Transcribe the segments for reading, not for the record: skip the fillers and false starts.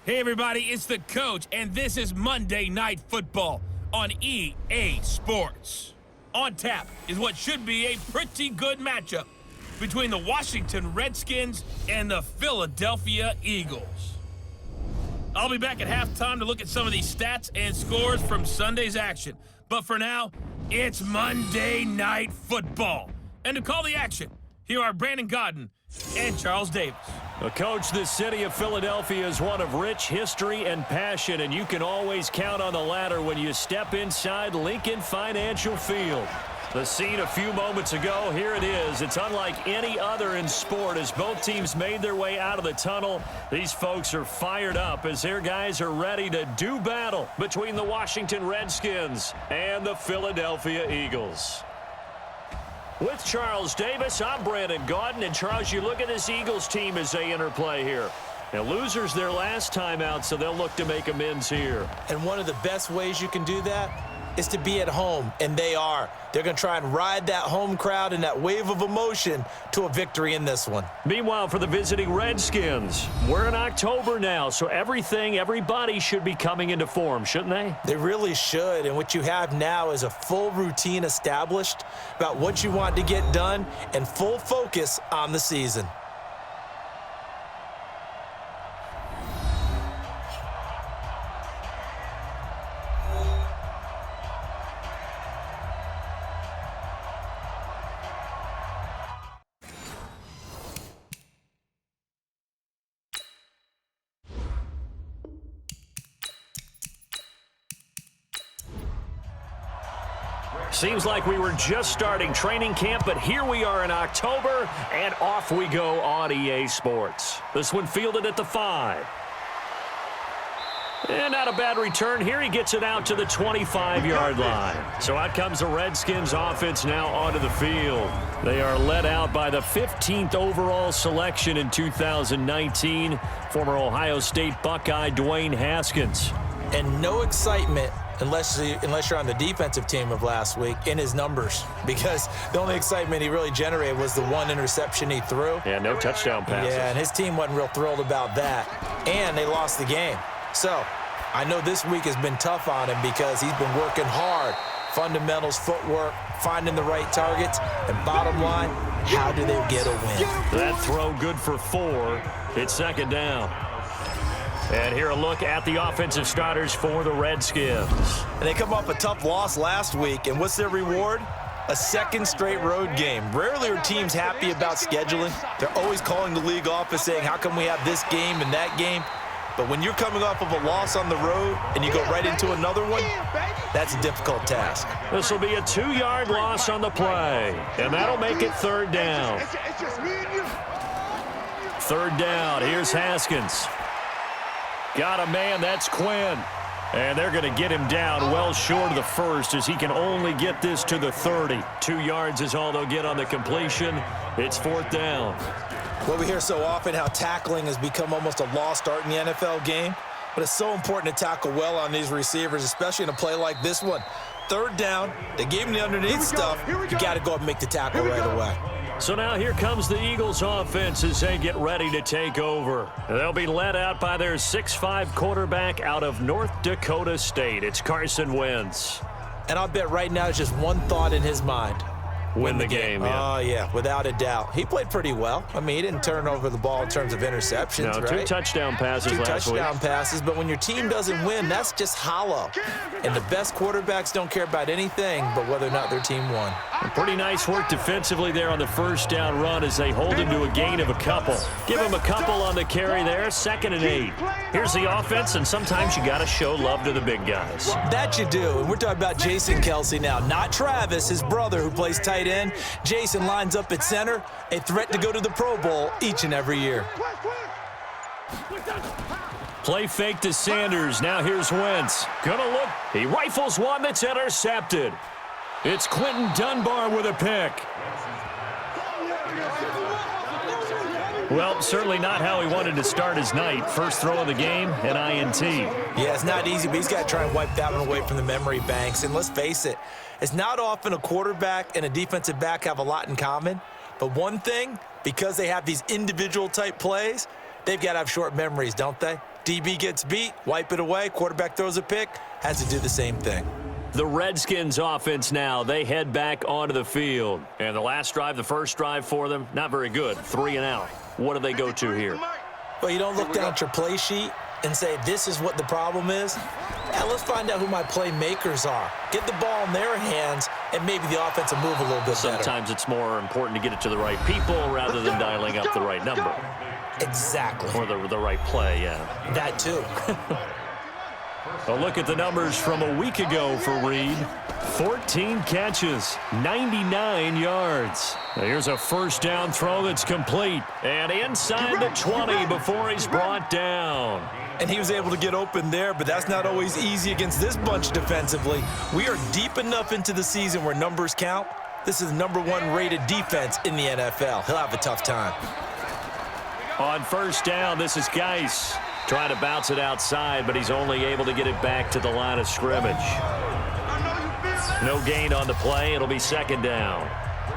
Hey everybody, it's the coach, and this is Monday Night Football on EA Sports. On tap is what should be a pretty good matchup between the Washington Redskins and the Philadelphia Eagles. I'll be back at halftime to look at some of these stats and scores from Sunday's action. But for now, it's Monday Night Football. And to call the action, here are Brandon Godden and Charles Davis. Well, Coach, the city of Philadelphia is one of rich history and passion, and you can always count on the latter when you step inside Lincoln Financial Field. The scene a few moments ago, here it is. It's unlike any other in sport as both teams made their way out of the tunnel. These folks are fired up as their guys are ready to do battle between the Washington Redskins and the Philadelphia Eagles. With Charles Davis, I'm Brandon Godden. And Charles, you look at this Eagles team as they interplay here. Now, losers their last time out, so they'll look to make amends here. And one of the best ways you can do that is to be at home, and they are. They're going to try and ride that home crowd and that wave of emotion to a victory in this one. Meanwhile, for the visiting Redskins, we're in October now, so everybody should be coming into form, shouldn't they? They really should, and what you have now is a full routine established about what you want to get done and full focus on the season. Seems like we were just starting training camp, but here we are in October, and off we go on EA Sports. This one fielded at the 5. And not a bad return here. He gets it out to the 25-yard line. So out comes the Redskins offense now onto the field. They are led out by the 15th overall selection in 2019, former Ohio State Buckeye Dwayne Haskins. And no excitement unless you're on the defensive team of last week in his numbers, because the only excitement he really generated was the one interception he threw. Yeah, no touchdown passes. Yeah, and his team wasn't real thrilled about that, and they lost the game. So I know this week has been tough on him because he's been working hard. Fundamentals, footwork, finding the right targets, and bottom line, how do they get a win? That throw good for 4. It's second down. And here a look at the offensive starters for the Redskins. And they come off a tough loss last week, and what's their reward? A second straight road game. Rarely are teams happy about scheduling. They're always calling the league office saying, how come we have this game and that game? But when you're coming off of a loss on the road and you go right into another one, that's a difficult task. This will be a 2-yard loss on the play, and that'll make it third down. Third down, here's Haskins. Got a man, that's Quinn. And they're going to get him down well short of the first as he can only get this to the 30. 2 yards is all they'll get on the completion. It's fourth down. Well, we hear so often how tackling has become almost a lost art in the NFL game. But it's so important to tackle well on these receivers, especially in a play like this one. Third down, they gave him the underneath stuff. You got to go up and make the tackle right away. So now here comes the Eagles offense as they get ready to take over. They'll be led out by their 6'5" quarterback out of North Dakota State. It's Carson Wentz. And I'll bet right now there's just one thought in his mind. Win the game, yeah. Oh, yeah, without a doubt. He played pretty well. I mean, he didn't turn over the ball in terms of interceptions, no, right? 2 touchdown passes last week. 2 touchdown passes, but when your team doesn't win, that's just hollow. And the best quarterbacks don't care about anything but whether or not their team won. Pretty nice work defensively there on the first down run as they hold him to a gain of a couple. Give him a couple on the carry there, 2nd and 8. Here's the offense, and sometimes you got to show love to the big guys. That you do, and we're talking about Jason Kelsey now, not Travis, his brother who plays tight end. Jason lines up at center, a threat to go to the Pro Bowl each and every year. Play fake to Sanders. Now here's Wentz. Gonna look. He rifles one that's intercepted. It's Quentin Dunbar with a pick. Well, certainly not how he wanted to start his night. First throw of the game, an INT. Yeah, it's not easy, but he's got to try and wipe that one away from the memory banks. And let's face it, it's not often a quarterback and a defensive back have a lot in common. But one thing, because they have these individual type plays, they've got to have short memories, don't they? DB gets beat, wipe it away, quarterback throws a pick, has to do the same thing. The Redskins offense now, they head back onto the field. And the last drive, the first drive for them, not very good. 3 and out. What do they go to here? Well, you don't look down at your play sheet and say, this is what the problem is. Now let's find out who my playmakers are. Get the ball in their hands, and maybe the offense will move a little bit better. Sometimes it's more important to get it to the right people rather than dialing up the right number. Exactly. Or the right play, yeah. That too. A look at the numbers from a week ago for Reed. 14 catches, 99 yards. Here's a first down throw that's complete. And inside the 20 before he's brought down. And he was able to get open there, but that's not always easy against this bunch defensively. We are deep enough into the season where numbers count. This is the #1 rated defense in the NFL. He'll have a tough time. On first down, this is Geis. Trying to bounce it outside, but he's only able to get it back to the line of scrimmage. No gain on the play. It'll be second down.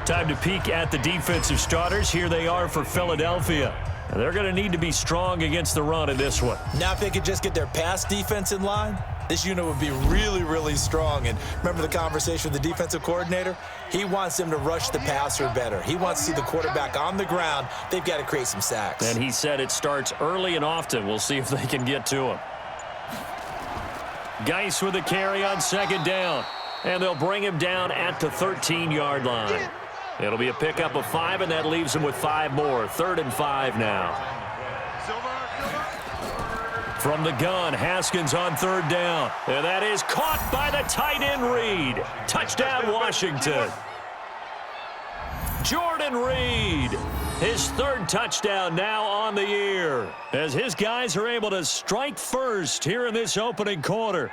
Time to peek at the defensive starters. Here they are for Philadelphia. And they're going to need to be strong against the run in this one. Now if they could just get their pass defense in line, this unit would be really, really strong. And remember the conversation with the defensive coordinator? He wants them to rush the passer better. He wants to see the quarterback on the ground. They've got to create some sacks. And he said it starts early and often. We'll see if they can get to him. Geis with a carry on second down. And they'll bring him down at the 13-yard line. It'll be a pickup of 5, and that leaves him with 5 more. 3rd and 5 now. From the gun, Haskins on 3rd down. And that is caught by the tight end Reed. Touchdown, Washington. Jordan Reed, his 3rd touchdown now on the year, as his guys are able to strike first here in this opening quarter.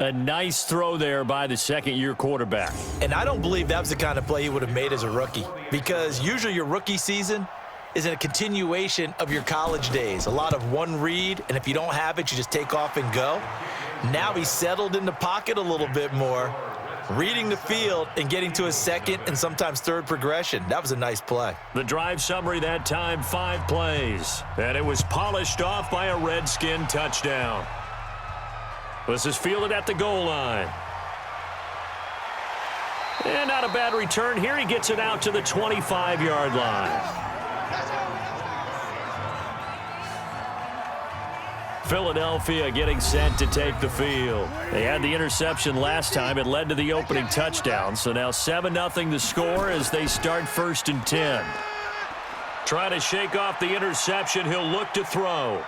A nice throw there by the second-year quarterback. And I don't believe that was the kind of play he would have made as a rookie, because usually your rookie season is a continuation of your college days. A lot of one read, and if you don't have it, you just take off and go. Now he's settled in the pocket a little bit more, reading the field and getting to his 2nd and sometimes 3rd progression. That was a nice play. The drive summary that time, 5 plays. And it was polished off by a Redskin touchdown. This is fielded at the goal line. And not a bad return here. He gets it out to the 25-yard line. Philadelphia getting set to take the field. They had the interception last time. It led to the opening touchdown. So now 7-0 the score as they start 1st and 10. Trying to shake off the interception. He'll look to throw.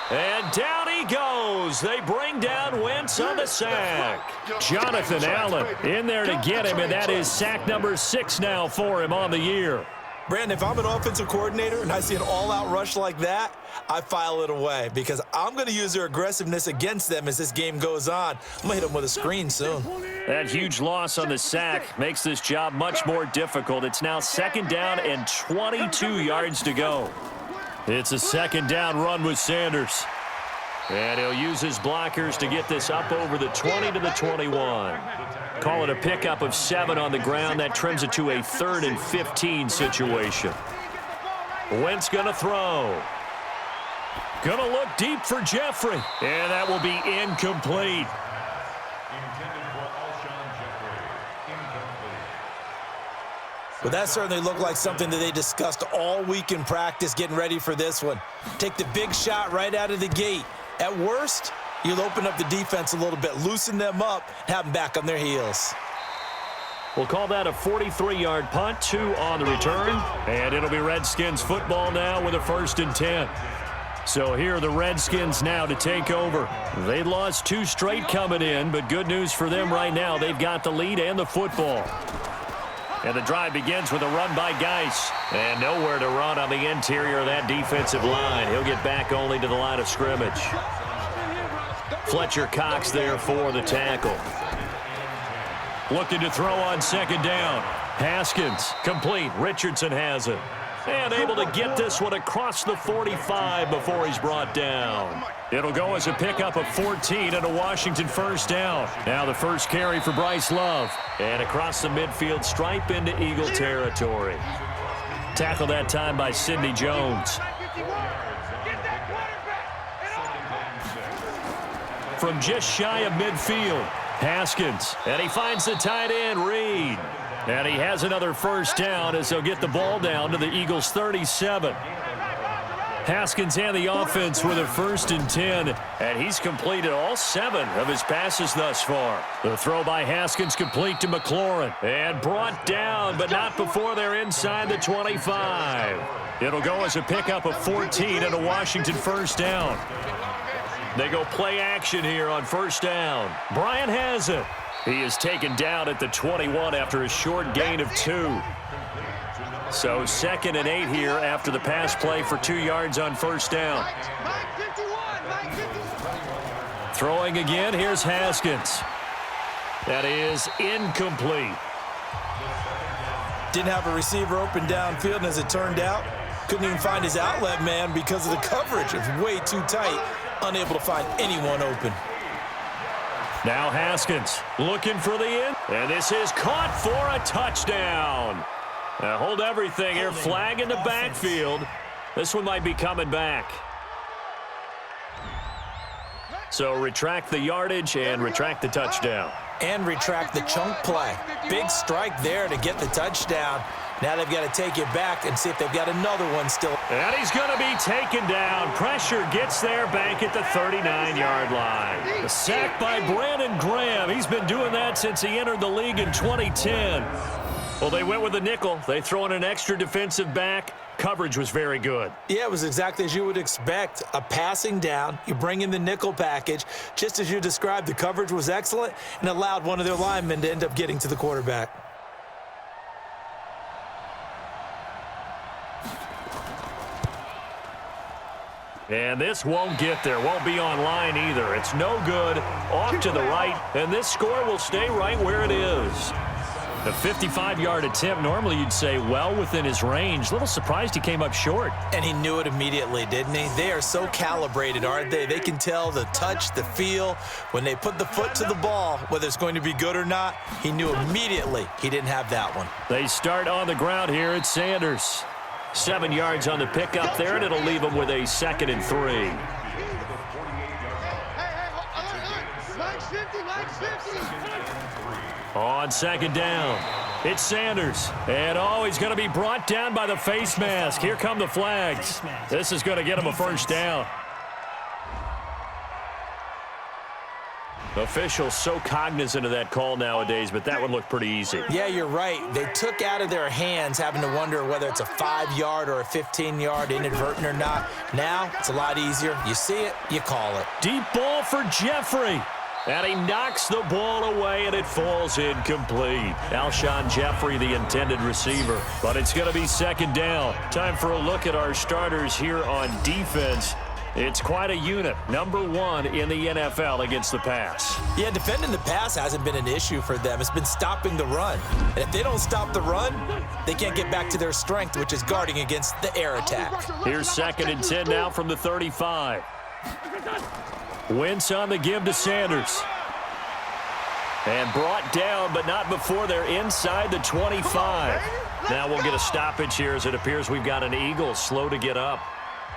And down he goes. They bring down Wentz on the sack. Jonathan Allen in there to get him, and that is sack number 6 now for him on the year. Brandon, if I'm an offensive coordinator and I see an all-out rush like that, I file it away because I'm going to use their aggressiveness against them as this game goes on. I'm going to hit them with a screen soon. That huge loss on the sack makes this job much more difficult. It's now 2nd down and 22 yards to go. It's a 2nd down run with Sanders. And he'll use his blockers to get this up over the 20 to the 21. Call it a pickup of 7 on the ground. That trims it to a 3rd and 15 situation. Wentz going to throw. Going to look deep for Jeffrey. And that will be incomplete. Well, that certainly looked like something that they discussed all week in practice getting ready for this one. Take the big shot right out of the gate. At worst, you'll open up the defense a little bit, loosen them up, have them back on their heels. We'll call that a 43-yard punt, 2 on the return. And it'll be Redskins football now with a 1st and 10. So here are the Redskins now to take over. They lost 2 straight coming in, but good news for them right now. They've got the lead and the football. And the drive begins with a run by Geis. And nowhere to run on the interior of that defensive line. He'll get back only to the line of scrimmage. Fletcher Cox there for the tackle. Looking to throw on 2nd down. Haskins, complete. Richardson has it. And able to get this one across the 45 before he's brought down. It'll go as a pickup of 14 and a Washington 1st down. Now the first carry for Bryce Love. And across the midfield stripe into Eagle territory. Tackled that time by Sidney Jones. from just shy of midfield. Haskins, and he finds the tight end, Reed. And he has another first down as they'll get the ball down to the Eagles' 37. Haskins and the offense with a 1st and 10, and he's completed all 7 of his passes thus far. The throw by Haskins complete to McLaurin, and brought down, but not before they're inside the 25. It'll go as a pickup of 14 and a Washington first down. They go play action here on first down. Bryant has it. He is taken down at the 21 after a short gain of 2. So 2nd and 8 here after the pass play for 2 yards on first down. Throwing again, here's Haskins. That is incomplete. Didn't have a receiver open downfield, and as it turned out, couldn't even find his outlet man because of the coverage. It was way too tight, unable to find anyone open. Now Haskins looking for the end, and this is caught for a touchdown. Now hold everything here, flag in the backfield. This one might be coming back. So retract the yardage and retract the touchdown. And retract the chunk play. Big strike there to get the touchdown. Now they've got to take it back and see if they've got another one still. And he's going to be taken down. Pressure gets there back at the 39-yard line. A sack by Brandon Graham. He's been doing that since he entered the league in 2010. Well, they went with a nickel. They throw in an extra defensive back. Coverage was very good. Yeah, it was exactly as you would expect. A passing down. You bring in the nickel package. Just as you described, the coverage was excellent and allowed one of their linemen to end up getting to the quarterback. And this won't get there. Won't be online either. It's no good. Off to the right. And this score will stay right where it is. A 55-yard attempt, normally you'd say well within his range. A little surprised he came up short. And he knew it immediately, didn't he? They are so calibrated, aren't they? They can tell the touch, the feel. When they put the foot to the ball, whether it's going to be good or not, he knew immediately he didn't have that one. They start on the ground here at Sanders. 7 yards on the pickup there, and it'll leave them with a 2nd and 3. On 2nd down, it's Sanders. And, he's going to be brought down by the face mask. Here come the flags. This is going to get him a first down. Officials so cognizant of that call nowadays, but that one looked pretty easy. Yeah, you're right. They took out of their hands having to wonder whether it's a 5-yard or a 15-yard inadvertent or not. Now, it's a lot easier. You see it, you call it. Deep ball for Jeffrey. And he knocks the ball away, and it falls incomplete. Alshon Jeffrey, the intended receiver. But it's going to be 2nd down. Time for a look at our starters here on defense. It's quite a unit. Number 1 in the NFL against the pass. Yeah, defending the pass hasn't been an issue for them. It's been stopping the run. And if they don't stop the run, they can't get back to their strength, which is guarding against the air attack. Here's 2nd and 10 now from the 35. Wentz on the give to Sanders. And brought down, but not before they're inside the 25. Now we'll get a stoppage here as it appears we've got an Eagle slow to get up.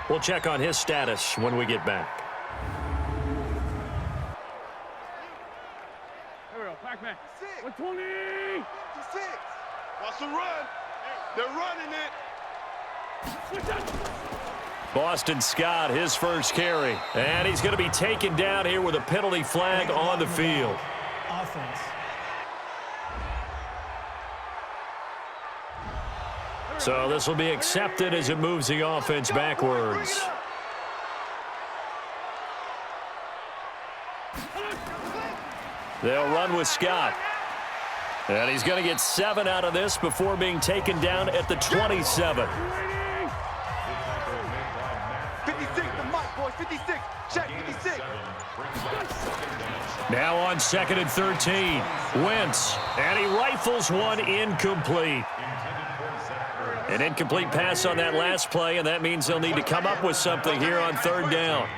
We'll check on his status when we get back. There we go. Pac-Man. 120. 56. Watch the run. They're running it. Boston Scott, his first carry. And he's going to be taken down here with a penalty flag on the field. Offense. So this will be accepted as it moves the offense backwards. They'll run with Scott. And he's going to get 7 out of this before being taken down at the 27. 56, the mark, boys. 56. Check 56. Now on 2nd and 13. Wentz. And he rifles one incomplete. An incomplete pass on that last play, and that means they'll need to come up with something here on 3rd down.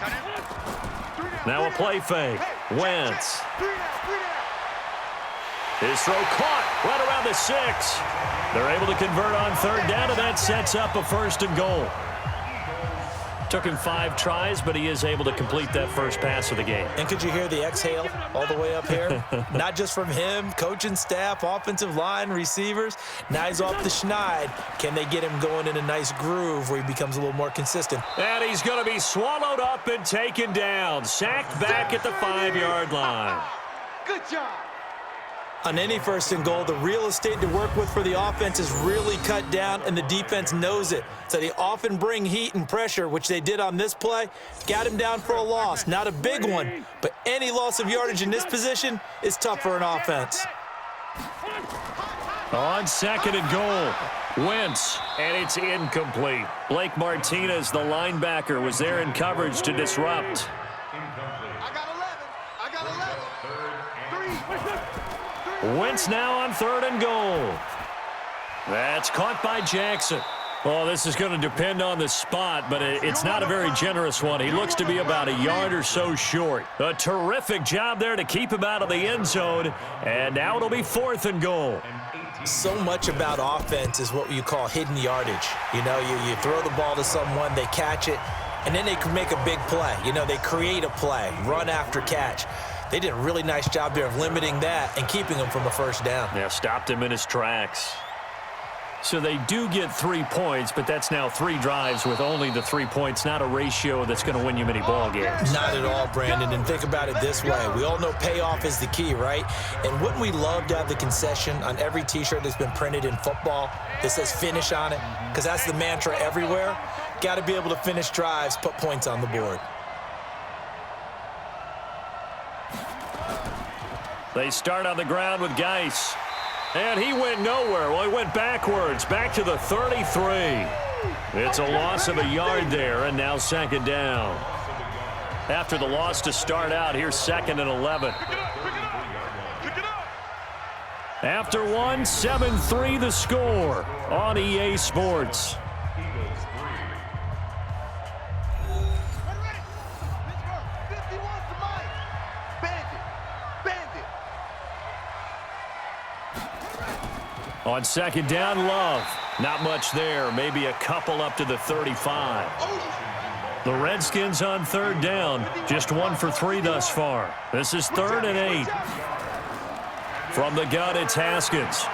Now a play fake. Wentz. His throw caught right around the 6. They're able to convert on 3rd down, and that sets up a 1st and goal. Took him 5 tries, but he is able to complete that first pass of the game. And could you hear the exhale all the way up here? Not just from him, coaching staff, offensive line, receivers. Now he's off the schneid. Can they get him going in a nice groove where he becomes a little more consistent? And he's going to be swallowed up and taken down. Sacked back at the 5-yard line. Good job. On any 1st and goal, the real estate to work with for the offense is really cut down, and the defense knows it. So they often bring heat and pressure, which they did on this play. Got him down for a loss. Not a big one, but any loss of yardage in this position is tough for an offense. On 2nd and goal, Wentz, and it's incomplete. Blake Martinez, the linebacker, was there in coverage to disrupt. Wentz now on 3rd and goal. That's caught by Jackson. Well, this is going to depend on the spot, but it's not a very generous one. He looks to be about a yard or so short. A terrific job there to keep him out of the end zone, and now it'll be 4th and goal. So much about offense is what you call hidden yardage. You know, you throw the ball to someone, they catch it, and then they can make a big play. You know, they create a play, run after catch. They did a really nice job there of limiting that and keeping him from a 1st down. Yeah, stopped him in his tracks. So they do get 3 points, but that's now 3 drives with only the 3 points, not a ratio that's going to win you many ball games. Not at all, Brandon, and think about it this way. We all know payoff is the key, right? And wouldn't we love to have the concession on every T-shirt that's been printed in football that says finish on it? Because that's the mantra everywhere. Got to be able to finish drives, put points on the board. They start on the ground with Geis. And he went nowhere. Well, he went backwards, back to the 33. It's a loss of a yard there, and now 2nd down. After the loss to start out, here's 2nd and 11. After one, 7-3 the score on EA Sports. On 2nd down, Love. Not much there. Maybe a couple up to the 35. The Redskins on 3rd down. Just 1 for 3 thus far. This is 3rd and 8. From the gun, it's Haskins.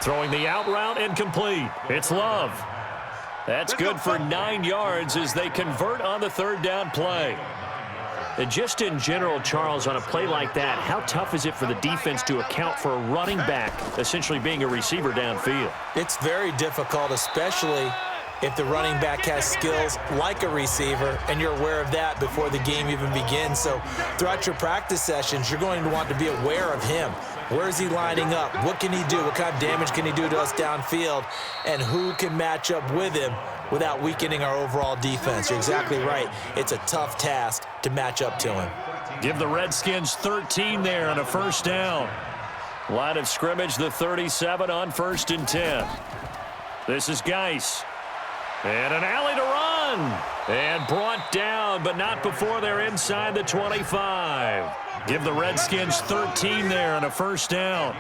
Throwing the out route, incomplete. It's Love. That's good for 9 yards as they convert on the 3rd down play. And just in general, Charles, on a play like that, how tough is it for the defense to account for a running back essentially being a receiver downfield? It's very difficult, especially if the running back has skills like a receiver, and you're aware of that before the game even begins. So throughout your practice sessions, you're going to want to be aware of him. Where is he lining up? What can he do? What kind of damage can he do to us downfield? And who can match up with him without weakening our overall defense? You're exactly right. It's a tough task to match up to him. Give the Redskins 13 there on a 1st down. Line of scrimmage, the 37 on 1st and 10. This is Geis. And an alley to run. And brought down, but not before they're inside the 25. Give the Redskins 13 there on a 1st down.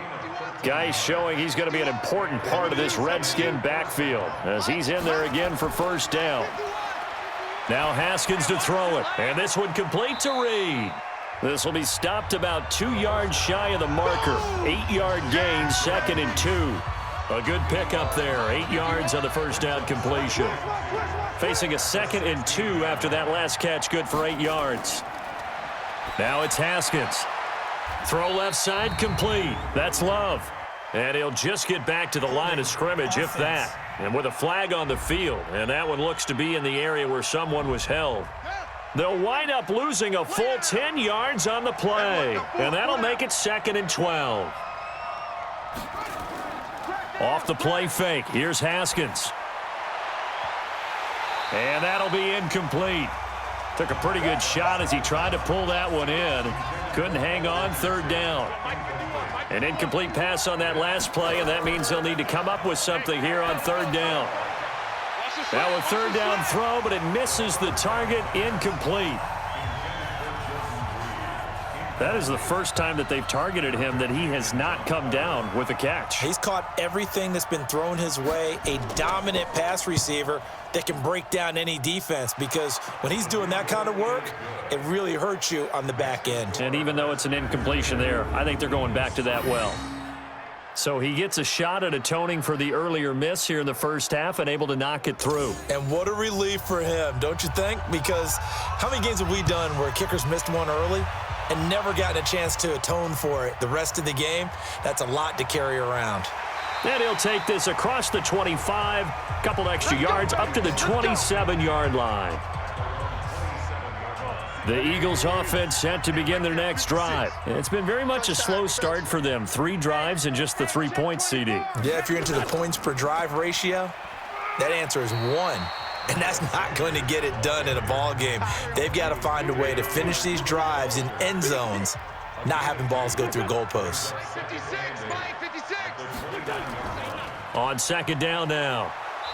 Geis showing he's going to be an important part of this Redskin backfield as he's in there again for 1st down. Now Haskins to throw it, and this one complete to Reed. This will be stopped about 2 yards shy of the marker. 8-yard gain, 2nd and 2. A good pickup there, 8 yards on the 1st down completion. Facing a 2nd and 2 after that last catch, good for 8 yards. Now it's Haskins. Throw left side, complete. That's Love. And he'll just get back to the line of scrimmage, if that. And with a flag on the field, and that one looks to be in the area where someone was held. They'll wind up losing a full 10 yards on the play, and that'll make it 2nd and 12. Off the play fake, here's Haskins. And that'll be incomplete. Took a pretty good shot as he tried to pull that one in. Couldn't hang on, 3rd down. An incomplete pass on that last play, and that means they'll need to come up with something here on 3rd down. Now a 3rd down throw, but it misses the target, incomplete. That is the first time that they've targeted him that he has not come down with a catch. He's caught everything that's been thrown his way, a dominant pass receiver that can break down any defense, because when he's doing that kind of work, it really hurts you on the back end. And even though it's an incompletion there, I think they're going back to that well. So he gets a shot at atoning for the earlier miss here in the first half and able to knock it through. And what a relief for him, don't you think? Because how many games have we done where kickers missed one early and never gotten a chance to atone for it the rest of the game? That's a lot to carry around. And he'll take this across the 25, couple extra yards up to the 27-yard line. The Eagles offense set to begin their next drive. It's been very much a slow start for them. 3 drives and just the 3 points, CD. Yeah, if you're into the points per drive ratio, that answer is 1. And that's not going to get it done in a ball game. They've got to find a way to finish these drives in end zones, not having balls go through goalposts. 56, Mike, 56. On second down now,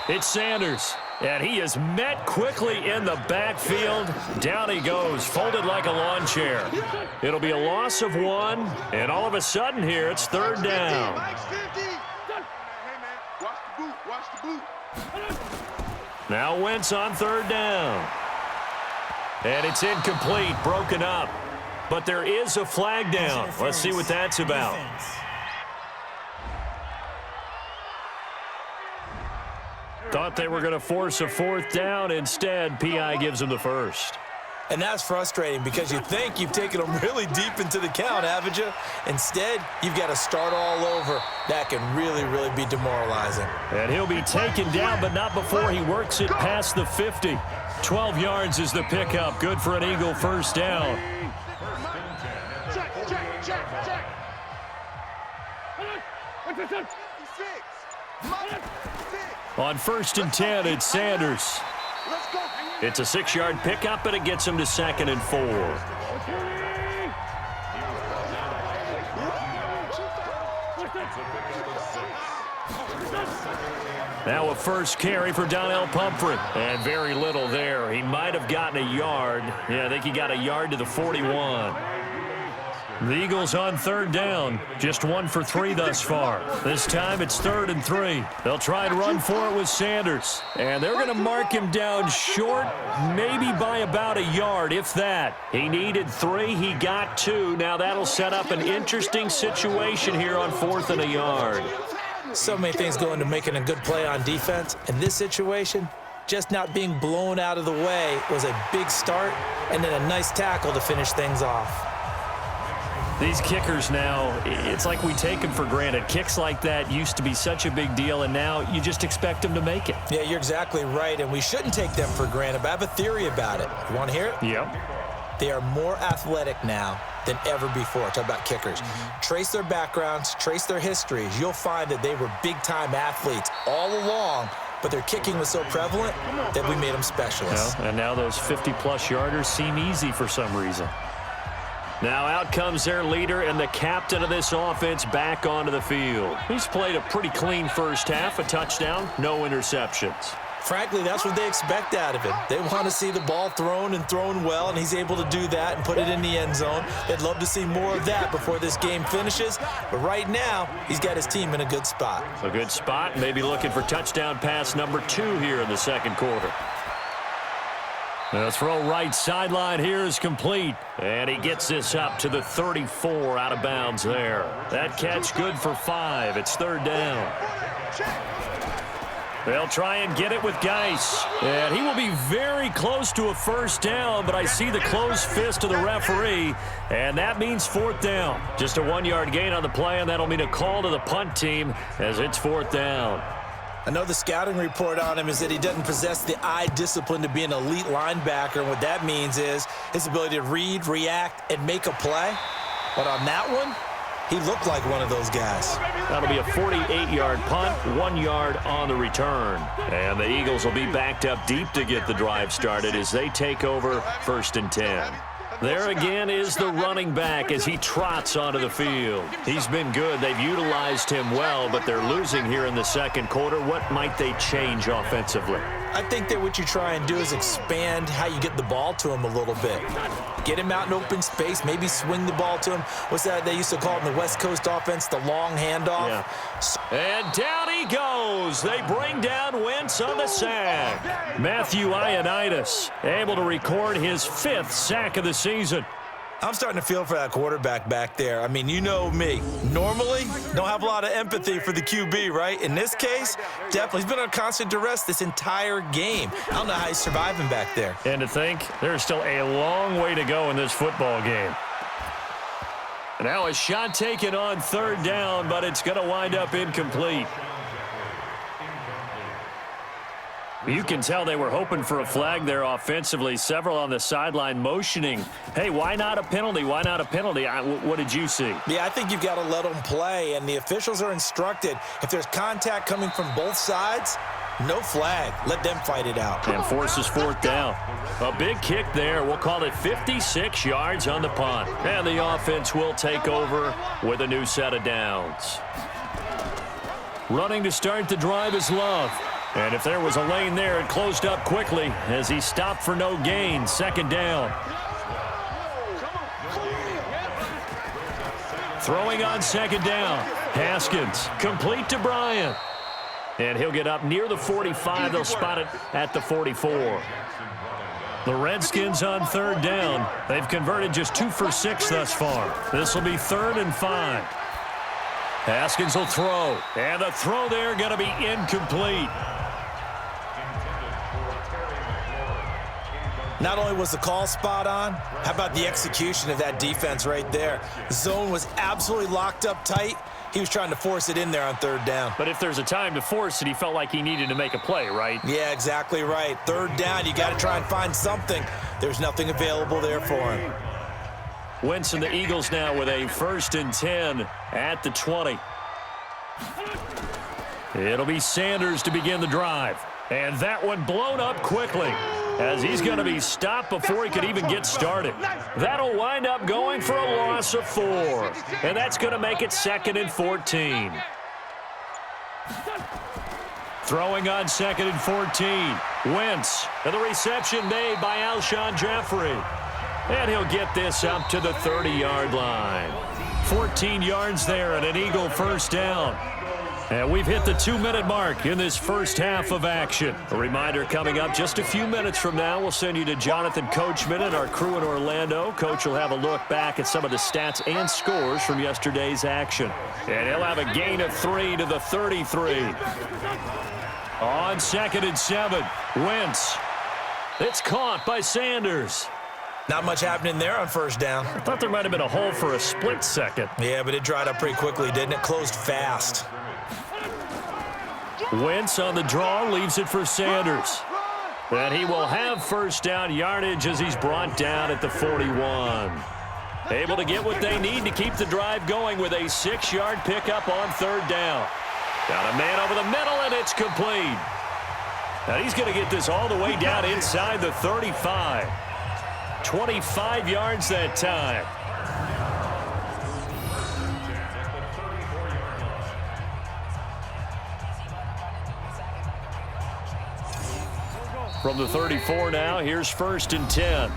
it's Sanders. And he is met quickly in the backfield. Down he goes, folded like a lawn chair. It'll be a loss of 1, and all of a sudden here, it's third down. Mike's 50. Hey, man, watch the boot. Now Wentz on third down. And it's incomplete, broken up. But there is a flag down. Let's see what that's about. Thought they were going to force a fourth down. Instead, P.I. gives them the first. And that's frustrating because you think you've taken them really deep into the count, haven't you? Instead, you've got to start all over. That can really, really be demoralizing. And he'll be taken down, but not before he works it past the 50. 12 yards is the pickup. Good for an Eagle first down. Check. 56. Mike, 6. On first and 10, it's Sanders. Let's go. It's a 6-yard pickup, and it gets him to 2nd and 4. Now a first carry for Donnell Pumphrey. And very little there. He might have gotten a yard. Yeah, I think he got a yard to the 41. The Eagles on third down. Just 1 for 3 thus far. This time it's 3rd and 3. They'll try to run for it with Sanders. And they're going to mark him down short, maybe by about a yard, if that. He needed 3. He got 2. Now that'll set up an interesting situation here on 4th and a yard. So many things go into making a good play on defense. In this situation, just not being blown out of the way was a big start, and then a nice tackle to finish things off. These kickers now, it's like we take them for granted. Kicks like that used to be such a big deal, and now you just expect them to make it. Yeah, you're exactly right, and we shouldn't take them for granted, but I have a theory about it. You want to hear it? Yep. They are more athletic now than ever before. Talk about kickers. Trace their backgrounds, trace their histories. You'll find that they were big-time athletes all along, but their kicking was so prevalent that we made them specialists. And now those 50-plus yarders seem easy for some reason. Now out comes their leader and the captain of this offense back onto the field. He's played a pretty clean first half, a touchdown, no interceptions. Frankly, that's what they expect out of him. They want to see the ball thrown and thrown well, and he's able to do that and put it in the end zone. They'd love to see more of that before this game finishes, but right now, he's got his team in a good spot. A good spot, maybe looking for touchdown pass number 2 here in the second quarter. The throw right sideline here is complete. And he gets this up to the 34 out of bounds there. That catch good for 5. It's third down. They'll try and get it with Geis. And he will be very close to a first down, but I see the closed fist of the referee, and that means fourth down. Just a 1-yard gain on the play, and that'll mean a call to the punt team as it's fourth down. I know the scouting report on him is that he doesn't possess the eye discipline to be an elite linebacker, and what that means is his ability to read, react, and make a play. But on that one, he looked like one of those guys. That'll be a 48-yard punt, 1 yard on the return. And the Eagles will be backed up deep to get the drive started as they take over first and 10. There again is the running back as he trots onto the field. He's been good. They've utilized him well, but they're losing here in the second quarter. What might they change offensively? I think that what you try and do is expand how you get the ball to him a little bit. Get him out in open space, maybe swing the ball to him. What's that they used to call it in the West Coast offense, the long handoff? Yeah. And down he goes. They bring down Wentz on the sack. Matthew Ioannidis able to record his 5th sack of the season. I'm starting to feel for that quarterback back there. I mean, you know me. Normally, don't have a lot of empathy for the QB, right? In this case, definitely. He's been on constant duress this entire game. I don't know how he's surviving back there. And to think, there's still a long way to go in this football game. Now a shot taken on 3rd down, but it's going to wind up incomplete. You can tell they were hoping for a flag there offensively. Several on the sideline motioning, hey, why not a penalty? Why not a penalty? What did you see? Yeah, I think you've got to let them play, and the officials are instructed, if there's contact coming from both sides, no flag. Let them fight it out. And forces 4th down. A big kick there. We'll call it 56 yards on the punt. And the offense will take over with a new set of downs. Running to start the drive is Love. And if there was a lane there, it closed up quickly as he stopped for no gain. 2nd down. Throwing on 2nd down. Haskins complete to Bryant. And he'll get up near the 45. They'll spot it at the 44. The Redskins on 3rd down. They've converted just 2 for 6 thus far. This will be 3rd and 5. Haskins will throw. And the throw there going to be incomplete. Not only was the call spot on, how about the execution of that defense right there? Zone was absolutely locked up tight. He was trying to force it in there on 3rd down. But if there's a time to force it, he felt like he needed to make a play, right? Yeah, exactly right. 3rd down, you got to try and find something. There's nothing available there for him. Wentz and the Eagles now with a 1st and 10 at the 20. It'll be Sanders to begin the drive. And that one blown up quickly as he's going to be stopped before he could even get started. That'll wind up going for a loss of 4. And that's going to make it 2nd and 14. Throwing on 2nd and 14. Wentz. And the reception made by Alshon Jeffrey. And he'll get this up to the 30-yard line. 14 yards there and an Eagle 1st down. And we've hit the 2-minute mark in this first half of action. A reminder coming up just a few minutes from now, we'll send you to Jonathan Coachman and our crew in Orlando. Coach will have a look back at some of the stats and scores from yesterday's action. And he'll have a gain of 3 to the 33. On 2nd and 7, Wentz. It's caught by Sanders. Not much happening there on 1st down. I thought there might have been a hole for a split second. Yeah, but it dried up pretty quickly, didn't it? Closed fast. Wentz on the draw, leaves it for Sanders. And he will have 1st down yardage as he's brought down at the 41. Able to get what they need to keep the drive going with a 6-yard pickup on 3rd down. Got a man over the middle, and it's complete. Now he's going to get this all the way down inside the 35. 25 yards that time. From the 34 now, here's 1st and 10.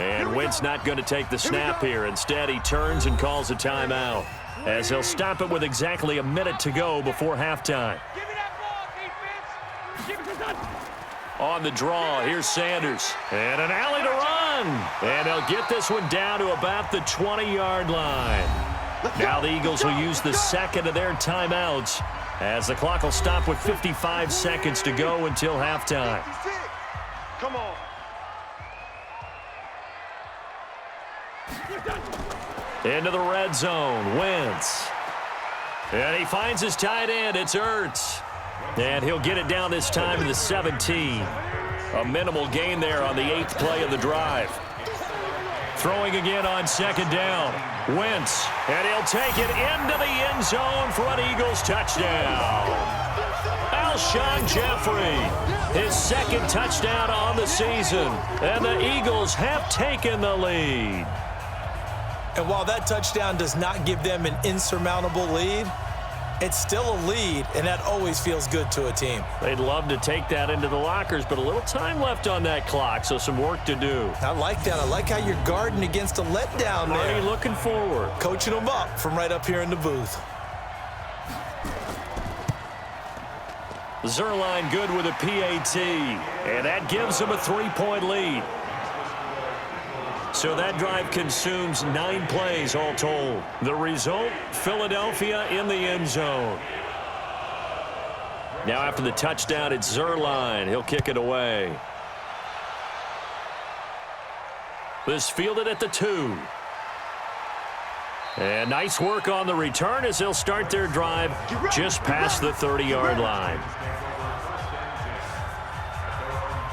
And Wentz not going to take the snap here. Instead, he turns and calls a timeout as he'll stop it with exactly a minute to go before halftime. On the draw, here's Sanders. And an alley to run. And they'll get this one down to about the 20-yard line. Now the Eagles will use the 2nd of their timeouts as the clock will stop with 55 seconds to go until halftime. Come on. Into the red zone, Wentz. And he finds his tight end, it's Ertz. And he'll get it down this time to the 17. A minimal gain there on the 8th play of the drive. Throwing again on 2nd down. Wentz, and he'll take it into the end zone for an Eagles touchdown. Alshon Jeffrey, his 2nd touchdown on the season, and the Eagles have taken the lead. And while that touchdown does not give them an insurmountable lead, It's still a lead, and that always feels good to a team. They'd love to take that into the lockers, but a little time left on that clock, so some work to do. I like that. I like how you're guarding against a letdown there. Already looking forward. Coaching them up from right up here in the booth. Zerline good with a PAT, and that gives them a 3-point lead. So that drive consumes 9 plays all told. The result, Philadelphia in the end zone. Now after the touchdown, it's Zerline. He'll kick it away. This fielded at the 2. And nice work on the return as they'll start their drive just past the 30-yard line.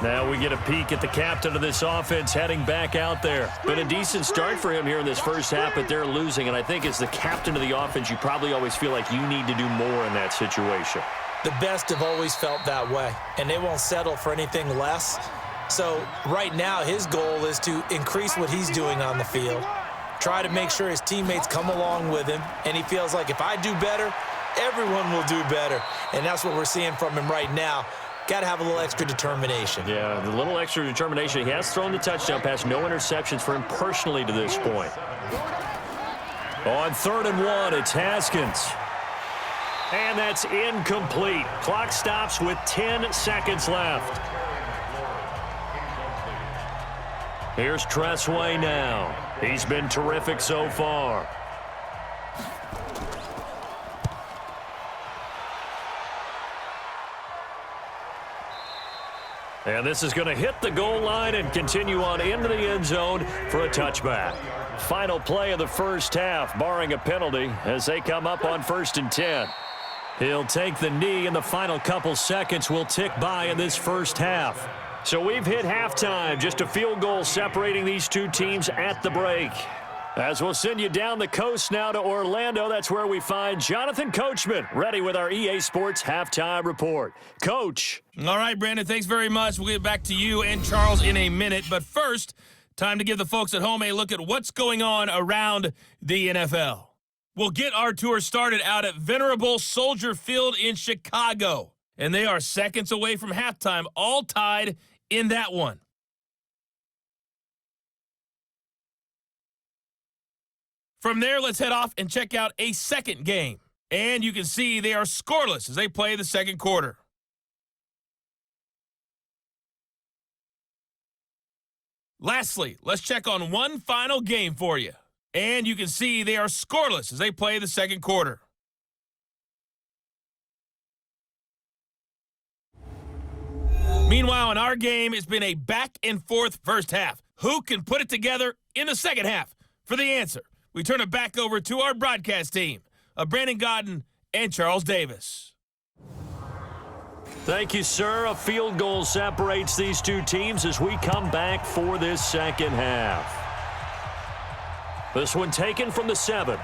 Now we get a peek at the captain of this offense heading back out there. Been a decent start for him here in this first half, but they're losing. And I think as the captain of the offense, you probably always feel like you need to do more in that situation. The best have always felt that way, and they won't settle for anything less. So right now his goal is to increase what he's doing on the field, try to make sure his teammates come along with him, and he feels like if I do better, everyone will do better. And that's what we're seeing from him right now. Got to have a little extra determination. Yeah, the little extra determination. He has thrown the touchdown pass. No interceptions for him personally to this point. On 3rd and 1, it's Haskins. And that's incomplete. Clock stops with 10 seconds left. Here's Tressway now. He's been terrific so far. And this is going to hit the goal line and continue on into the end zone for a touchback. Final play of the first half, barring a penalty, as they come up on 1st and 10. He'll take the knee, and the final couple seconds will tick by in this first half. So we've hit halftime, just a field goal separating these two teams at the break. As we'll send you down the coast now to Orlando, that's where we find Jonathan Coachman, ready with our EA Sports Halftime Report. Coach. All right, Brandon, thanks very much. We'll get back to you and Charles in a minute. But first, time to give the folks at home a look at what's going on around the NFL. We'll get our tour started out at Venerable Soldier Field in Chicago. And they are seconds away from halftime, all tied in that one. From there, let's head off and check out a second game. And you can see they are scoreless as they play the second quarter. Lastly, let's check on one final game for you. And you can see they are scoreless as they play the second quarter. Meanwhile, in our game, it's been a back-and-forth first half. Who can put it together in the second half? For the answer, we turn it back over to our broadcast team of Brandon Godden and Charles Davis. Thank you, sir. A field goal separates these two teams as we come back for this second half. This one taken from the 7.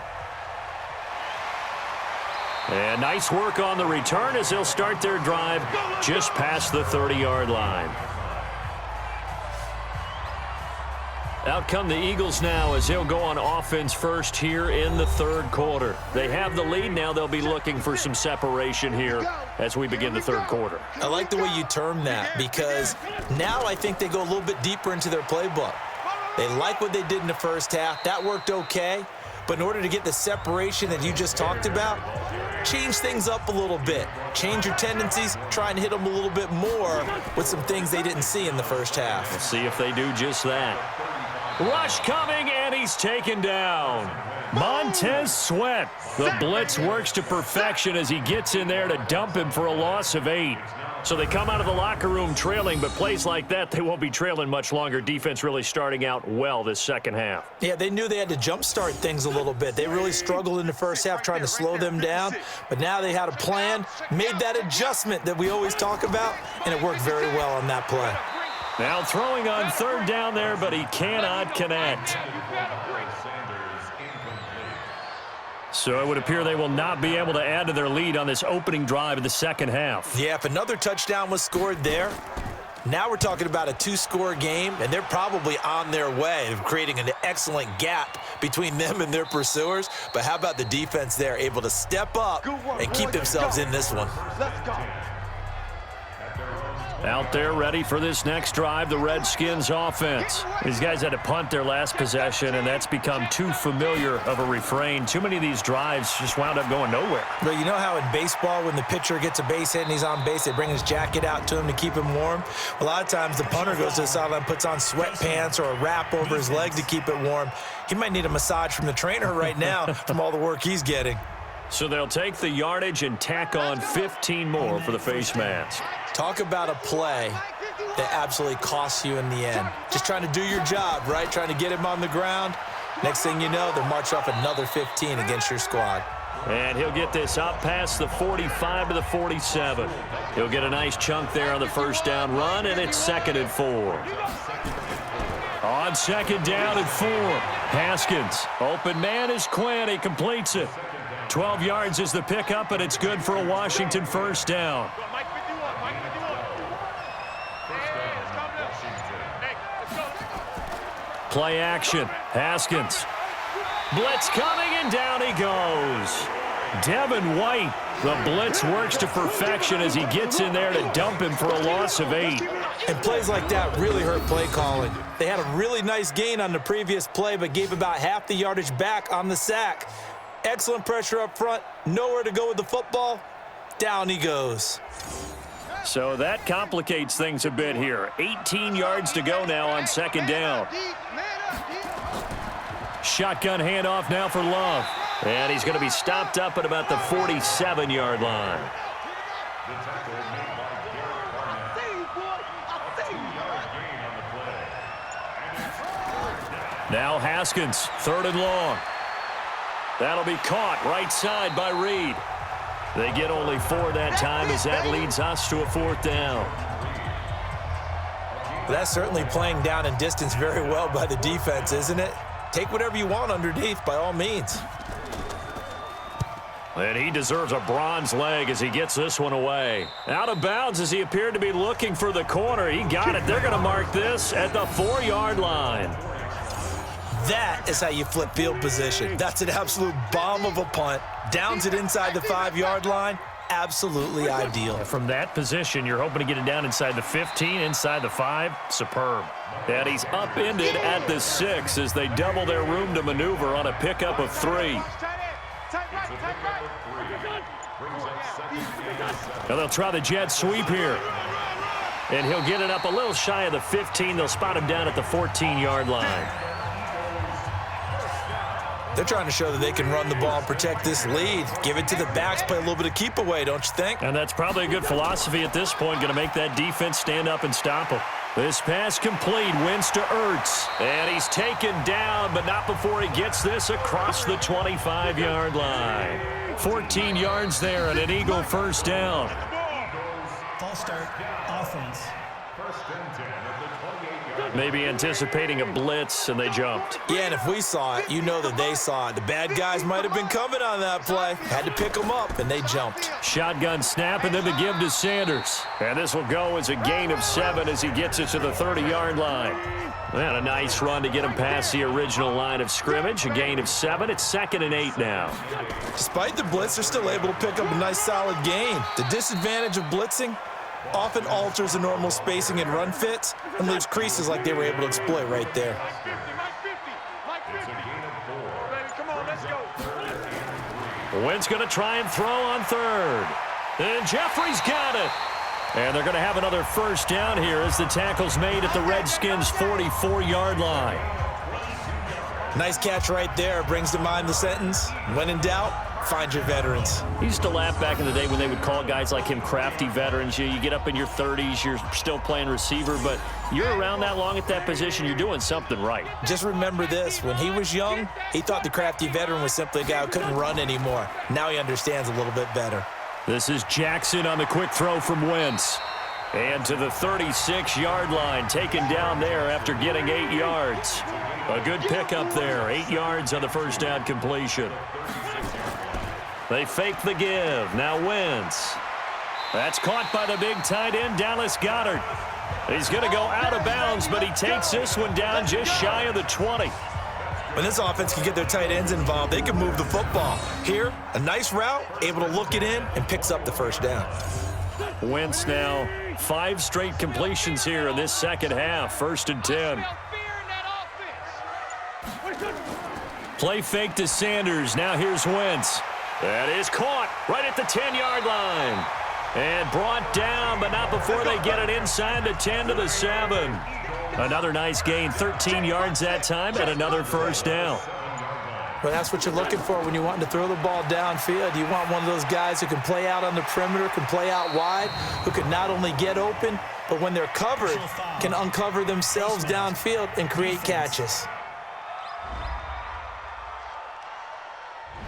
And nice work on the return as they'll start their drive just past the 30-yard line. Out come the Eagles now as they'll go on offense first here in the third quarter. They have the lead now. They'll be looking for some separation here as we begin the third quarter. I like the way you term that because now I think they go a little bit deeper into their playbook. They like what they did in the first half. That worked okay. But in order to get the separation that you just talked about, change things up a little bit. Change your tendencies, try and hit them a little bit more with some things they didn't see in the first half. Let's see if they do just that. Rush coming, and he's taken down. Montez Sweat. The blitz works to perfection as he gets in there to dump him for a loss of 8. So they come out of the locker room trailing, but plays like that, they won't be trailing much longer. Defense really starting out well this second half. Yeah, they knew they had to jumpstart things a little bit. They really struggled in the first half trying to slow them down, but now they had a plan, made that adjustment that we always talk about, and it worked very well on that play. Now throwing on third down there, but he cannot connect. So it would appear they will not be able to add to their lead on this opening drive of the second half. Yeah, if another touchdown was scored there, Now we're talking about a 2-score game, and they're probably on their way of creating an excellent gap between them and their pursuers. But how about the defense there, able to step up and keep themselves in this one? Let's go. Out there ready for this next drive, the Redskins offense. These guys had to punt their last possession, and that's become too familiar of a refrain. Too many of these drives just wound up going nowhere. But you know how in baseball, when the pitcher gets a base hit and he's on base, they bring his jacket out to him to keep him warm? A lot of times the punter goes to the sideline, puts on sweatpants or a wrap over his leg to keep it warm. He might need a massage from the trainer right now from all the work he's getting. So they'll take the yardage and tack on 15 more for the face mask. Talk about a play that absolutely costs you in the end. Just trying to do your job, right? Trying to get him on the ground. Next thing you know, they'll march off another 15 against your squad. And he'll get this up past the 45 to the 47. He'll get a nice chunk there on the first down run, and it's 2nd and 4. On 2nd down and 4, Haskins. Open man is Quinn. He completes it. 12 yards is the pickup, and it's good for a Washington first down. Play action. Haskins. Blitz coming, and down he goes. Devin White. The blitz works to perfection as he gets in there to dump him for a loss of 8. And plays like that really hurt play calling. They had a really nice gain on the previous play, but gave about half the yardage back on the sack. Excellent pressure up front. Nowhere to go with the football. Down he goes. So that complicates things a bit here. 18 yards to go now on 2nd down. Shotgun handoff now for Love. And he's going to be stopped up at about the 47-yard line. Now Haskins, 3rd and long. That'll be caught right side by Reed. They get only 4 that time as that leads us to a 4th down. That's certainly playing down and distance very well by the defense, isn't it? Take whatever you want underneath, by all means. And he deserves a bronze leg as he gets this one away. Out of bounds as he appeared to be looking for the corner. He got it. They're going to mark this at the 4-yard line. That is how you flip field position. That's an absolute bomb of a punt. Downs it inside the 5-yard line. Absolutely ideal. From that position, you're hoping to get it down inside the 15, inside the 5. Superb. And he's upended at the 6 as they double their room to maneuver on a pickup of 3. Now they'll try the jet sweep here. And he'll get it up a little shy of the 15. They'll spot him down at the 14-yard line. They're trying to show that they can run the ball and protect this lead. Give it to the backs, play a little bit of keep away, don't you think? And that's probably a good philosophy at this point, going to make that defense stand up and stop him. This pass complete, wins to Ertz. And he's taken down, but not before he gets this across the 25-yard line. 14 yards there and an Eagle first down. False start, offense. Maybe anticipating a blitz, and they jumped. Yeah, and if we saw it, you know that they saw it. The bad guys might have been coming on that play. Had to pick them up, and they jumped. Shotgun snap, and then the give to Sanders. And this will go as a gain of 7 as he gets it to the 30-yard line. And a nice run to get him past the original line of scrimmage. A gain of 7. It's 2nd and 8 now. Despite the blitz, they're still able to pick up a nice, solid gain. The disadvantage of blitzing often alters the normal spacing and run fits and leaves creases like they were able to exploit right there. Wynn's going to try and throw on 3rd. And Jeffrey's got it. And they're going to have another first down here as the tackle's made at the Redskins' 44-yard line. Nice catch right there. Brings to mind the sentence, when in doubt, find your veterans. He used to laugh back in the day when they would call guys like him crafty veterans. You get up in your 30s, you're still playing receiver, but you're around that long at that position, you're doing something right. Just remember this. When he was young, he thought the crafty veteran was simply a guy who couldn't run anymore. Now he understands a little bit better. This is Jackson on the quick throw from Wentz. And to the 36-yard line, taken down there after getting 8 yards. A good pickup there, 8 yards on the first down completion. They fake the give, now Wentz. That's caught by the big tight end, Dallas Goedert. He's going to go out of bounds, but he takes this one down just shy of the 20. When this offense can get their tight ends involved, they can move the football. Here, a nice route, able to look it in, and picks up the first down. Wentz now 5 straight completions here in this second half. 1st and 10. Play fake to Sanders. Now here's Wentz. That is caught right at the 10-yard line. And brought down, but not before they get it inside the 10 to the 7. Another nice gain, 13 yards that time, and another first down. Well, that's what you're looking for when you're wanting to throw the ball downfield. You want one of those guys who can play out on the perimeter, can play out wide, who can not only get open, but when they're covered, can uncover themselves downfield and create catches.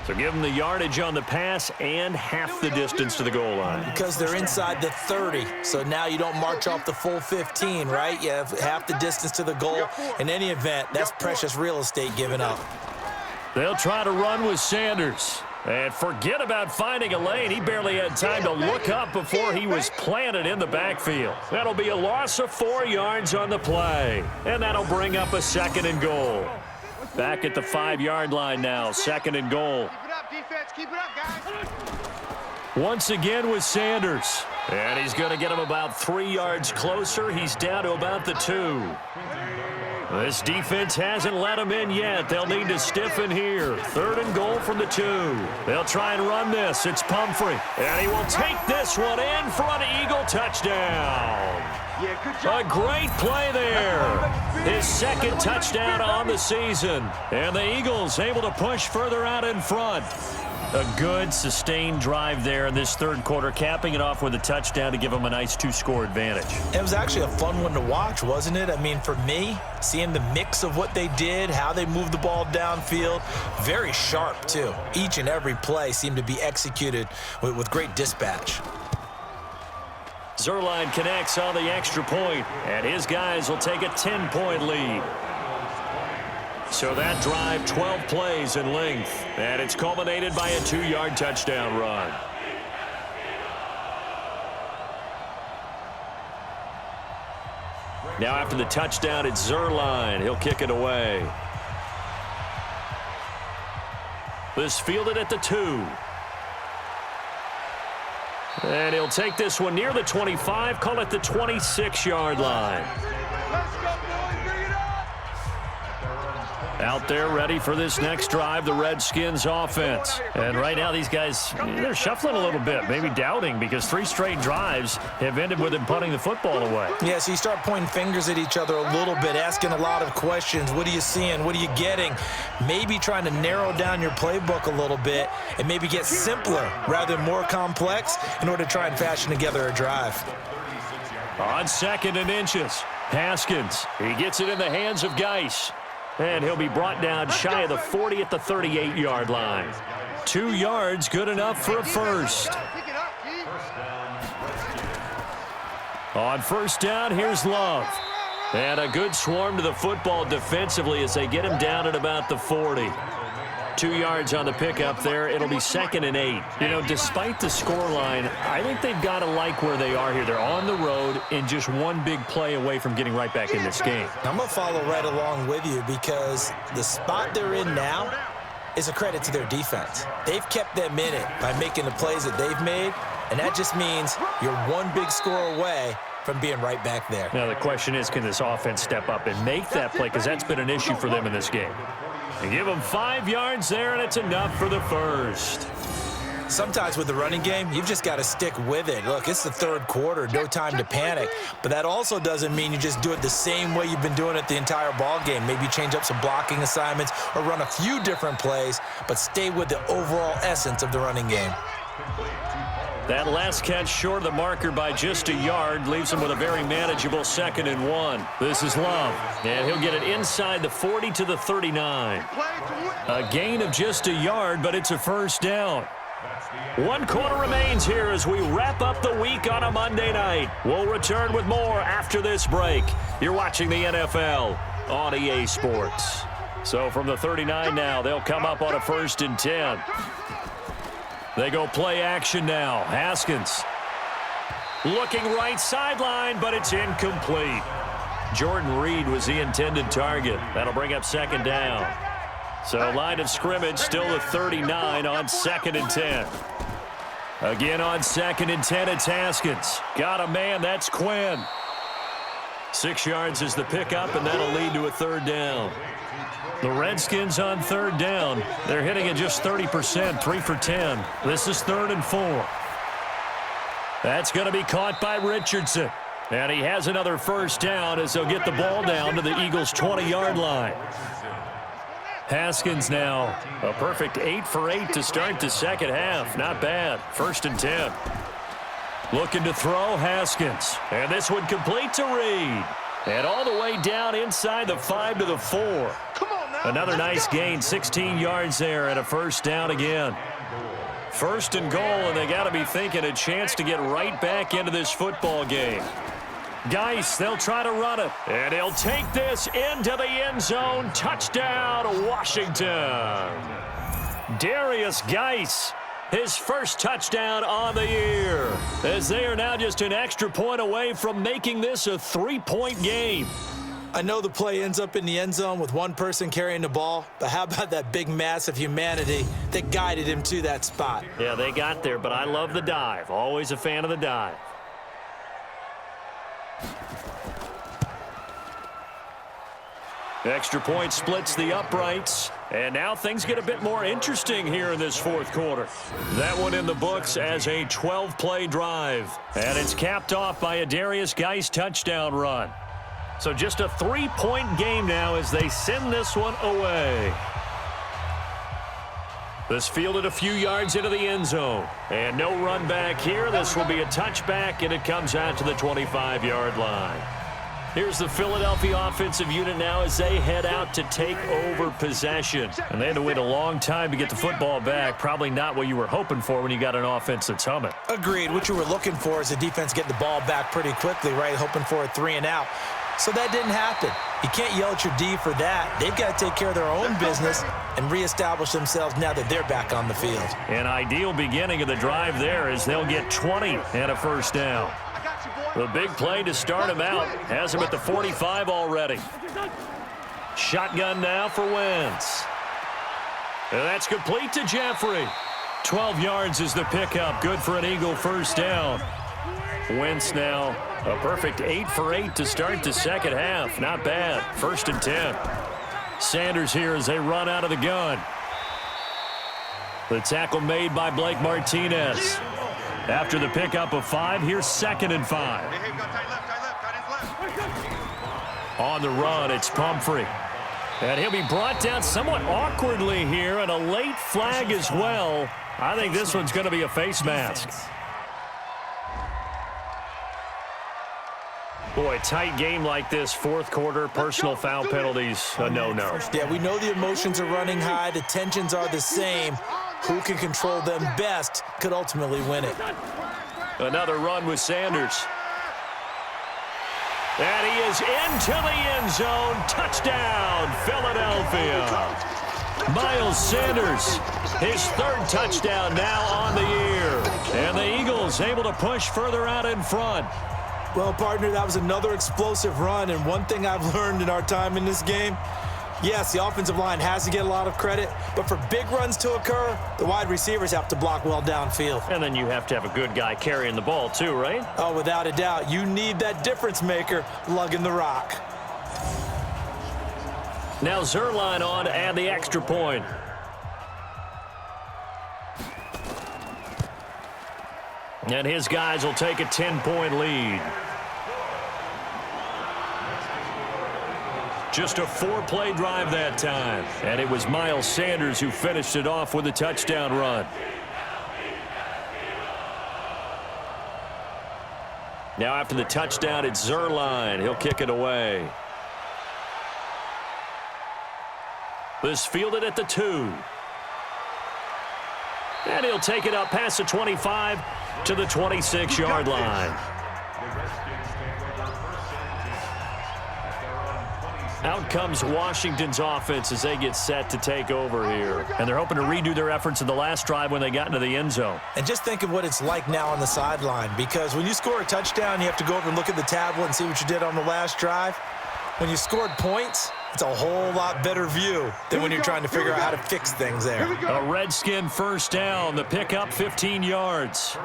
So give them the yardage on the pass and half the distance to the goal line. Because they're inside the 30, so now you don't march off the full 15, right? You have half the distance to the goal. In any event, that's precious real estate given up. They'll try to run with Sanders. And forget about finding a lane. He barely had time to look up before he was planted in the backfield. That'll be a loss of 4 yards on the play. And that'll bring up a 2nd and goal. Back at the 5-yard line now, 2nd and goal. Keep it up, defense. Keep it up, guys. Once again with Sanders. And he's going to get him about 3 yards closer. He's down to about the 2. This defense hasn't let him in yet. They'll need to stiffen here. 3rd and goal from the 2. They'll try and run this. It's Pumphrey. And he will take this one in for an Eagle touchdown. A great play there. His 2nd touchdown on the season. And the Eagles able to push further out in front. A good, sustained drive there in this 3rd quarter, capping it off with a touchdown to give them a nice 2-score advantage. It was actually a fun one to watch, wasn't it? I mean, for me, seeing the mix of what they did, how they moved the ball downfield, very sharp, too. Each and every play seemed to be executed with great dispatch. Zuerlein connects on the extra point, and his guys will take a 10-point lead. So that drive, 12 plays in length, and it's culminated by a 2-yard touchdown run. Now after the touchdown, it's Zuerlein. He'll kick it away. This fielded at the 2. And he'll take this one near the 25, call it the 26-yard line. Let's go, boys. Bring it up. Out there ready for this next drive, the Redskins offense. And right now these guys, they're shuffling a little bit, maybe doubting, because 3 straight drives have ended with them punting the football away. Yeah, so you start pointing fingers at each other a little bit, asking a lot of questions. What are you seeing? What are you getting? Maybe trying to narrow down your playbook a little bit and maybe get simpler rather than more complex in order to try and fashion together a drive. On 2nd and inches, Haskins, he gets it in the hands of Geis. And he'll be brought down shy of the 40 at the 38-yard line. 2 yards, good enough for a first. On first down, here's Love. And a good swarm to the football defensively as they get him down at about the 40. 2 yards on the pickup there. It'll be 2nd and 8. You know, despite the scoreline, I think they've got to like where they are here. They're on the road and just one big play away from getting right back in this game. I'm going to follow right along with you because the spot they're in now is a credit to their defense. They've kept them in it by making the plays that they've made, and that just means you're one big score away from being right back there. Now the question is, can this offense step up and make that play? Because that's been an issue for them in this game. They give them 5 yards there, and it's enough for the first. Sometimes with the running game, you've just got to stick with it. Look, it's the 3rd quarter, no time to panic. But that also doesn't mean you just do it the same way you've been doing it the entire ball game. Maybe change up some blocking assignments or run a few different plays, but stay with the overall essence of the running game. That last catch short of the marker by just a yard leaves him with a very manageable 2nd and 1. This is Love, and he'll get it inside the 40 to the 39. A gain of just a yard, but it's a first down. 1 quarter remains here as we wrap up the week on a Monday night. We'll return with more after this break. You're watching the NFL on EA Sports. So from the 39 now, they'll come up on a 1st and 10. They go play action now. Haskins. Looking right sideline, but it's incomplete. Jordan Reed was the intended target. That'll bring up second down. So line of scrimmage still the 39 on 2nd and 10. Again on 2nd and 10, it's Haskins. Got a man, that's Quinn. 6 yards is the pickup, and that'll lead to a 3rd down. The Redskins on 3rd down. They're hitting at just 30%, 3 for 10. This is 3rd and 4. That's going to be caught by Richardson. And he has another 1st down as they'll get the ball down to the Eagles' 20-yard line. Haskins now a perfect 8 for 8 to start the second half. Not bad. 1st and 10. Looking to throw, Haskins. And this one complete to Reed. And all the way down inside the 5 to the 4. Another nice gain, 16 yards there and a 1st down again. 1st and goal, and they got to be thinking a chance to get right back into this football game. Geis, they'll try to run it, and he'll take this into the end zone. Touchdown, Washington. Darius Geis, his 1st touchdown on the year, as they are now just an extra point away from making this a 3-point game. I know the play ends up in the end zone with one person carrying the ball, but how about that big mass of humanity that guided him to that spot? Yeah, they got there, but I love the dive. Always a fan of the dive. Extra point splits the uprights, and now things get a bit more interesting here in this 4th quarter. That one in the books as a 12-play drive, and it's capped off by a Darius Geis touchdown run. So just a 3-point game now as they send this one away. This fielded a few yards into the end zone, and no run back here. This will be a touchback, and it comes out to the 25-yard line. Here's the Philadelphia offensive unit now as they head out to take over possession. And they had to wait a long time to get the football back. Probably not what you were hoping for when you got an offense that's humming. Agreed. What you were looking for is the defense get the ball back pretty quickly, right? Hoping for a 3 and out. So that didn't happen. You can't yell at your D for that. They've got to take care of their own business and reestablish themselves now that they're back on the field. An ideal beginning of the drive there as they'll get 20 and a 1st down. The big play to start him out has him at the 45 already. Shotgun now for Wentz. And that's complete to Jeffrey. 12 yards is the pickup. Good for an Eagle 1st down. Wentz now a perfect 8 for 8 to start the second half. Not bad. 1st and 10. Sanders here as they run out of the gun. The tackle made by Blake Martinez. After the pickup of 5, here's 2nd and 5. On the run, it's Pumphrey. And he'll be brought down somewhat awkwardly here, and a late flag as well. I think this one's going to be a face mask. Boy, tight game like this, 4th quarter, personal foul penalties, a no-no. Yeah, we know the emotions are running high. The tensions are the same. Who can control them best could ultimately win it. Another run with Sanders. And he is into the end zone. Touchdown, Philadelphia. Miles Sanders, his 3rd touchdown now on the year. And the Eagles able to push further out in front. Well, partner, that was another explosive run, and one thing I've learned in our time in this game, yes, the offensive line has to get a lot of credit, but for big runs to occur, the wide receivers have to block well downfield. And then you have to have a good guy carrying the ball too, right? Oh, without a doubt. You need that difference maker lugging the rock. Now Zerline on to add the extra point. And his guys will take a 10-point lead. Just a 4-play drive that time. And it was Miles Sanders who finished it off with a touchdown run. Now after the touchdown, it's Zerline. He'll kick it away. This fielded at the 2. And he'll take it up past the 25 to the 26-yard line. Out comes Washington's offense as they get set to take over here. And they're hoping to redo their efforts in the last drive when they got into the end zone. And just think of what it's like now on the sideline, because when you score a touchdown, you have to go over and look at the tablet and see what you did on the last drive. When you scored points, it's a whole lot better view than when you're trying to figure out how to fix things there. A Redskin first down. The pickup 15 yards.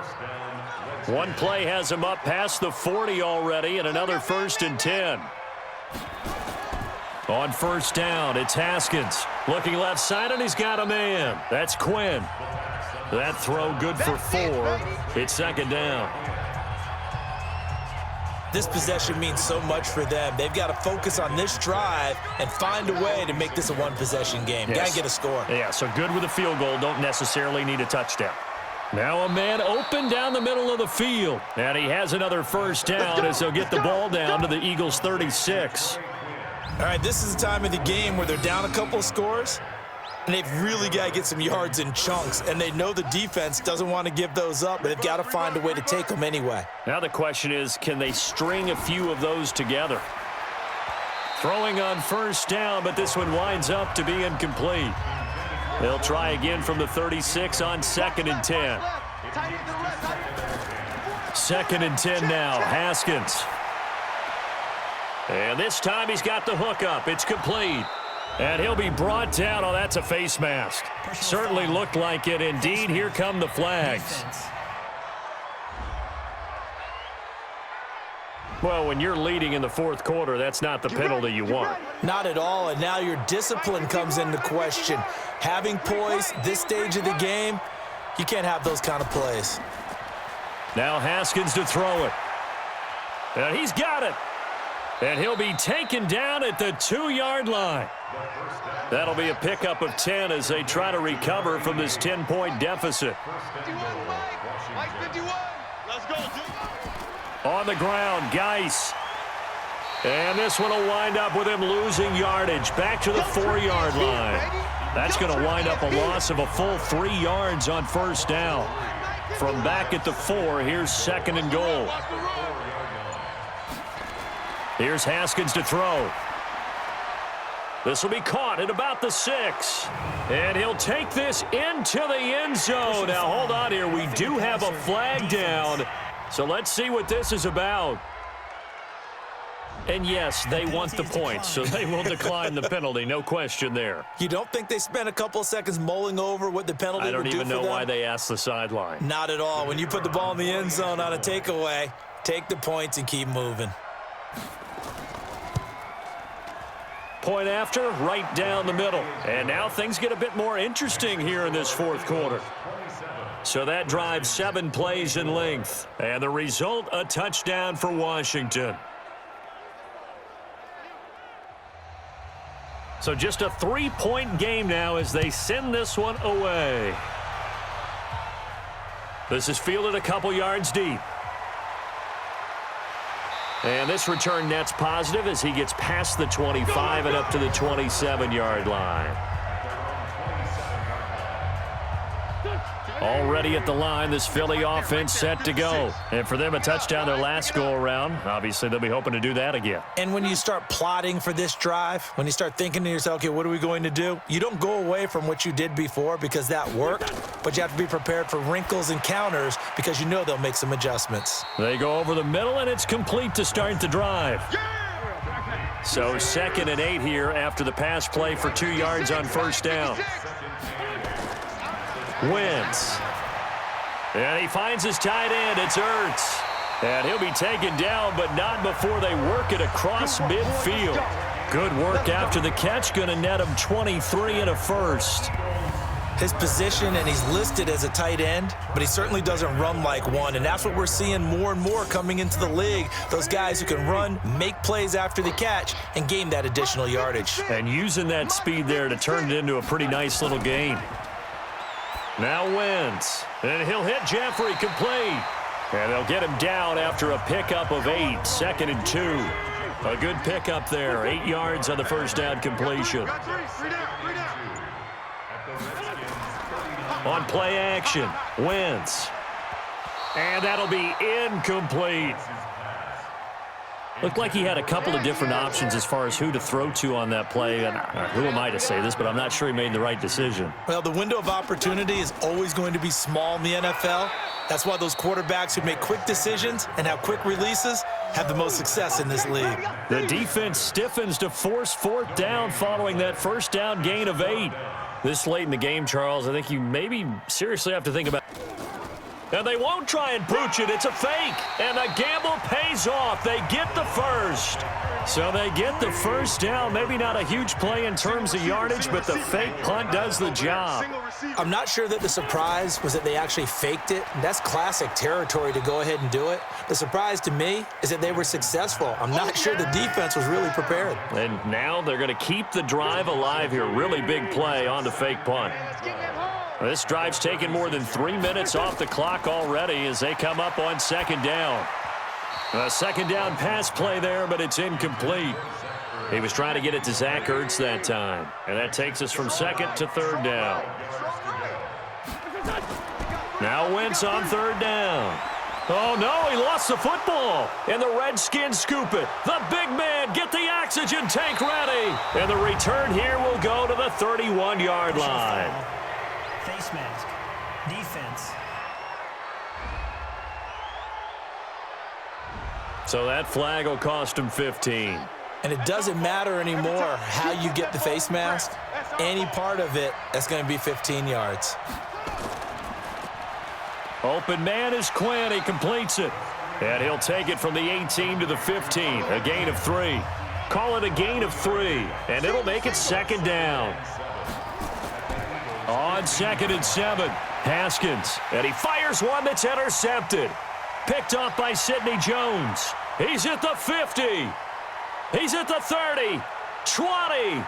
One play has him up past the 40 already, and another 1st and 10. On first down, it's Haskins. Looking left side, and he's got a man. That's Quinn. That throw good for 4. It's 2nd down. This possession means so much for them. They've got to focus on this drive and find a way to make this a one-possession game. Yes. Got to get a score. Yeah, so good with a field goal. Don't necessarily need a touchdown. Now a man open down the middle of the field. And he has another first down as they'll get the ball down to the Eagles' 36. All right, this is the time of the game where they're down a couple of scores, and they've really got to get some yards in chunks, and they know the defense doesn't want to give those up, but they've got to find a way to take them anyway. Now the question is, can they string a few of those together? Throwing on first down, but this one winds up to be incomplete. They'll try again from the 36 on 2nd and 10. 2nd and 10 now, Haskins. And this time he's got the hook up. It's complete. And he'll be brought down. Oh, that's a face mask. Certainly looked like it. Indeed, here come the flags. Well, when you're leading in the 4th quarter, that's not the penalty you want. Not at all, and now your discipline comes into question. Having poise this stage of the game, you can't have those kind of plays. Now Haskins to throw it. And he's got it. And he'll be taken down at the 2-yard line. That'll be a pickup of 10 as they try to recover from this 10-point deficit. Let's go. On the ground, Geis. And this one will wind up with him losing yardage back to the 4-yard line. That's going to wind up a loss of a full 3 yards on first down. From back at the 4, here's 2nd and goal. Here's Haskins to throw. This will be caught at about the 6. And he'll take this into the end zone. Now, hold on here. We do have a flag down. So let's see what this is about. And yes, they want the points, so they will decline the penalty. No question there. You don't think they spent a couple of seconds mulling over what the penalty would do for them? I don't even know why they asked the sideline. Not at all. When you put the ball in the end zone on a takeaway, take the points and keep moving. Point after, right down the middle. And now things get a bit more interesting here in this 4th quarter. So that drives 7 plays in length. And the result, a touchdown for Washington. So just a 3-point game now as they send this one away. This is fielded a couple yards deep. And this return net's positive as he gets past the 25 and up to the 27-yard line. Already at the line, this Philly offense set to go. And for them, a touchdown their last go-around. Obviously, they'll be hoping to do that again. And when you start plotting for this drive, when you start thinking to yourself, okay, what are we going to do? You don't go away from what you did before because that worked, but you have to be prepared for wrinkles and counters because you know they'll make some adjustments. They go over the middle, and it's complete to start the drive. So 2nd and 8 here after the pass play for 2 yards on first down. Wentz. And he finds his tight end. It's Ertz. And he'll be taken down, but not before they work it across midfield. Good work after the catch. Going to net him 23 and a first. His position, and he's listed as a tight end, but he certainly doesn't run like one, and that's what we're seeing more and more coming into the league. Those guys who can run, make plays after the catch, and gain that additional yardage. And using that speed there to turn it into a pretty nice little gain. Now Wentz, and he'll hit Jeffrey complete. And they'll get him down after a pickup of 8, 2nd and 2. A good pickup there, 8 yards on the first down completion. On play action, Wentz. And that'll be incomplete. Looked like he had a couple of different options as far as who to throw to on that play. And who am I to say this, but I'm not sure he made the right decision. Well, the window of opportunity is always going to be small in the NFL. That's why those quarterbacks who make quick decisions and have quick releases have the most success in this league. The defense stiffens to force fourth down following that first down gain of 8. This late in the game, Charles, I think you maybe seriously have to think about. And they won't try and pooch it. It's a fake. And the gamble pays off. They get the first. So they get the first down. Maybe not a huge play in terms of yardage, but the fake punt does the job. I'm not sure that the surprise was that they actually faked it. That's classic territory to go ahead and do it. The surprise to me is that they were successful. I'm not sure the defense was really prepared. And now they're going to keep the drive alive here. Really big play on the fake punt. This drive's taken more than 3 minutes off the clock already as they come up on second down. A second down pass play there, but it's incomplete. He was trying to get it to Zach Ertz that time. And that takes us from second to third down. Now Wentz on third down. Oh, no, he lost the football. And the Redskins scoop it. The big man, get the oxygen tank ready. And the return here will go to the 31-yard line. Face mask. Defense. So that flag will cost him 15. And it doesn't matter anymore how you get the face mask. Any part of it, that's going to be 15 yards. Open man is Quinn. He completes it. And he'll take it from the 18 to the 15. A gain of 3. Call it a gain of 3. And it'll make it second down. On second and 7, Haskins. And he fires one that's intercepted. Picked off by Sidney Jones. He's at the 50. He's at the 30. 20.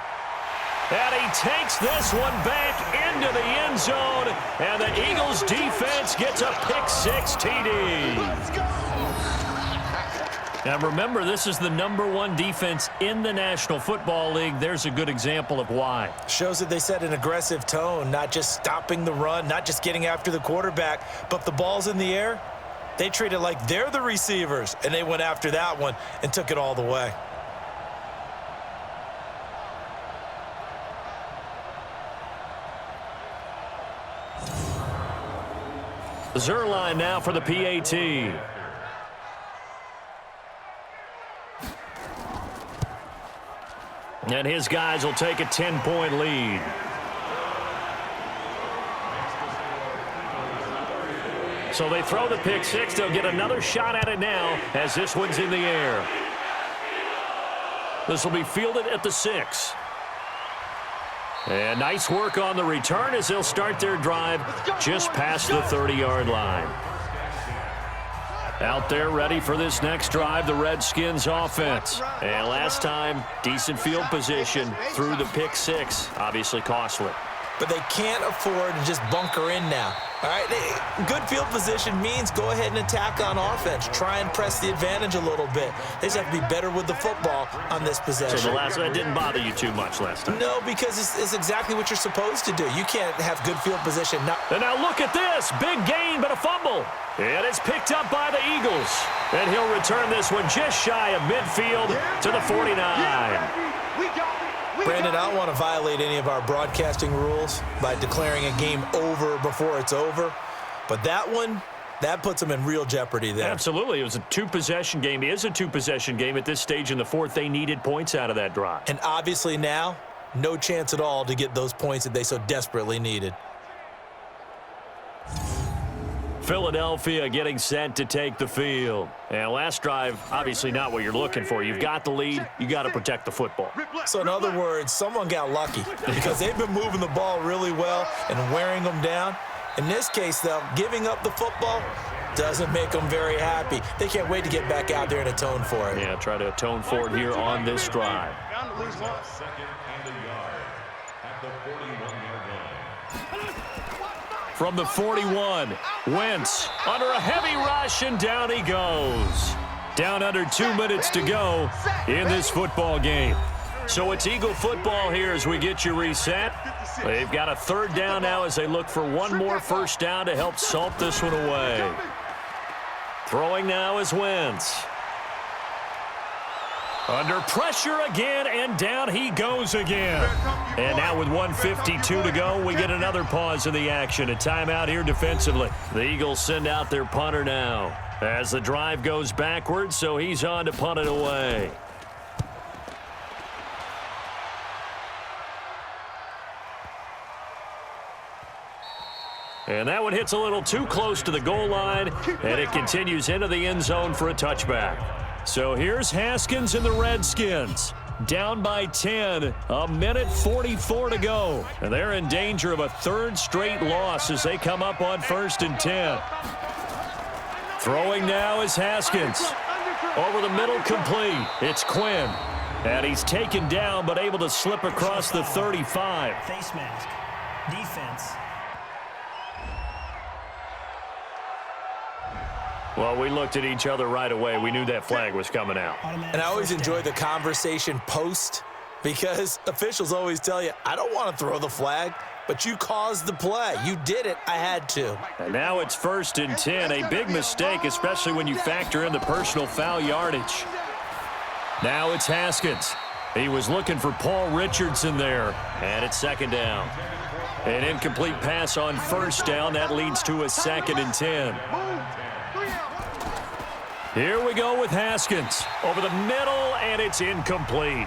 And he takes this one back into the end zone. And the Eagles defense gets a pick-6 TD. Now remember, this is the #1 defense in the National Football League. There's a good example of why. Shows that they set an aggressive tone, not just stopping the run, not just getting after the quarterback, but if the ball's in the air, they treat it like they're the receivers, and they went after that one and took it all the way. Zerline now for the PAT. And his guys will take a 10-point lead. So they throw the pick-6. They'll get another shot at it now as this one's in the air. This will be fielded at the 6. And nice work on the return as they'll start their drive just past the 30-yard line. Out there ready for this next drive, the Redskins offense. And last time, decent field position through the pick-6. Obviously costly. But they can't afford to just bunker in now. All right, good field position means go ahead and attack on offense. Try and press the advantage a little bit. They just have to be better with the football on this possession. So the last one didn't bother you too much last time? No, because it's exactly what you're supposed to do. You can't have good field position. And now look at this. Big gain, but a fumble. And it's picked up by the Eagles. And he'll return this one just shy of midfield to the 49. Brandon, I don't want to violate any of our broadcasting rules by declaring a game over before it's over. But that one, that puts them in real jeopardy there. Absolutely. It was a two-possession game. It is a two-possession game at this stage in the fourth. They needed points out of that drive. And obviously now, no chance at all to get those points that they so desperately needed. Philadelphia getting set to take the field. And last drive, obviously not what you're looking for. You've got the lead. You got to protect the football. So in other words, someone got lucky because they've been moving the ball really well and wearing them down. In this case, though, giving up the football doesn't make them very happy. They can't wait to get back out there and atone for it. Yeah, try to atone for it here on this drive. From the 41, Wentz under a heavy rush, and down he goes. Down under 2 minutes to go in this football game. So it's Eagle football here as we get you reset. They've got a third down now as they look for one more first down to help salt this one away. Throwing now is Wentz. Under pressure again, and down he goes again. And now with 1:52 to go, we get another pause in the action. A timeout here defensively. The Eagles send out their punter now as the drive goes backwards, so he's on to punt it away. And that one hits a little too close to the goal line, and it continues into the end zone for a touchback. So here's Haskins and the Redskins. Down by 10, a minute 44 to go. And they're in danger of a third straight loss as they come up on 1st and 10. Throwing now is Haskins. Over the middle, complete. It's Quinn. And he's taken down but able to slip across the 35. Face mask. Defense. Well, we looked at each other right away. We knew that flag was coming out. And I always enjoy the conversation post because officials always tell you, I don't want to throw the flag, but you caused the play. You did it. I had to. And now it's 1st and 10. A big mistake, especially when you factor in the personal foul yardage. Now it's Haskins. He was looking for Paul Richardson there. And it's 2nd down. An incomplete pass on 1st down. That leads to a 2nd and 10. Here we go with Haskins. Over the middle, and it's incomplete.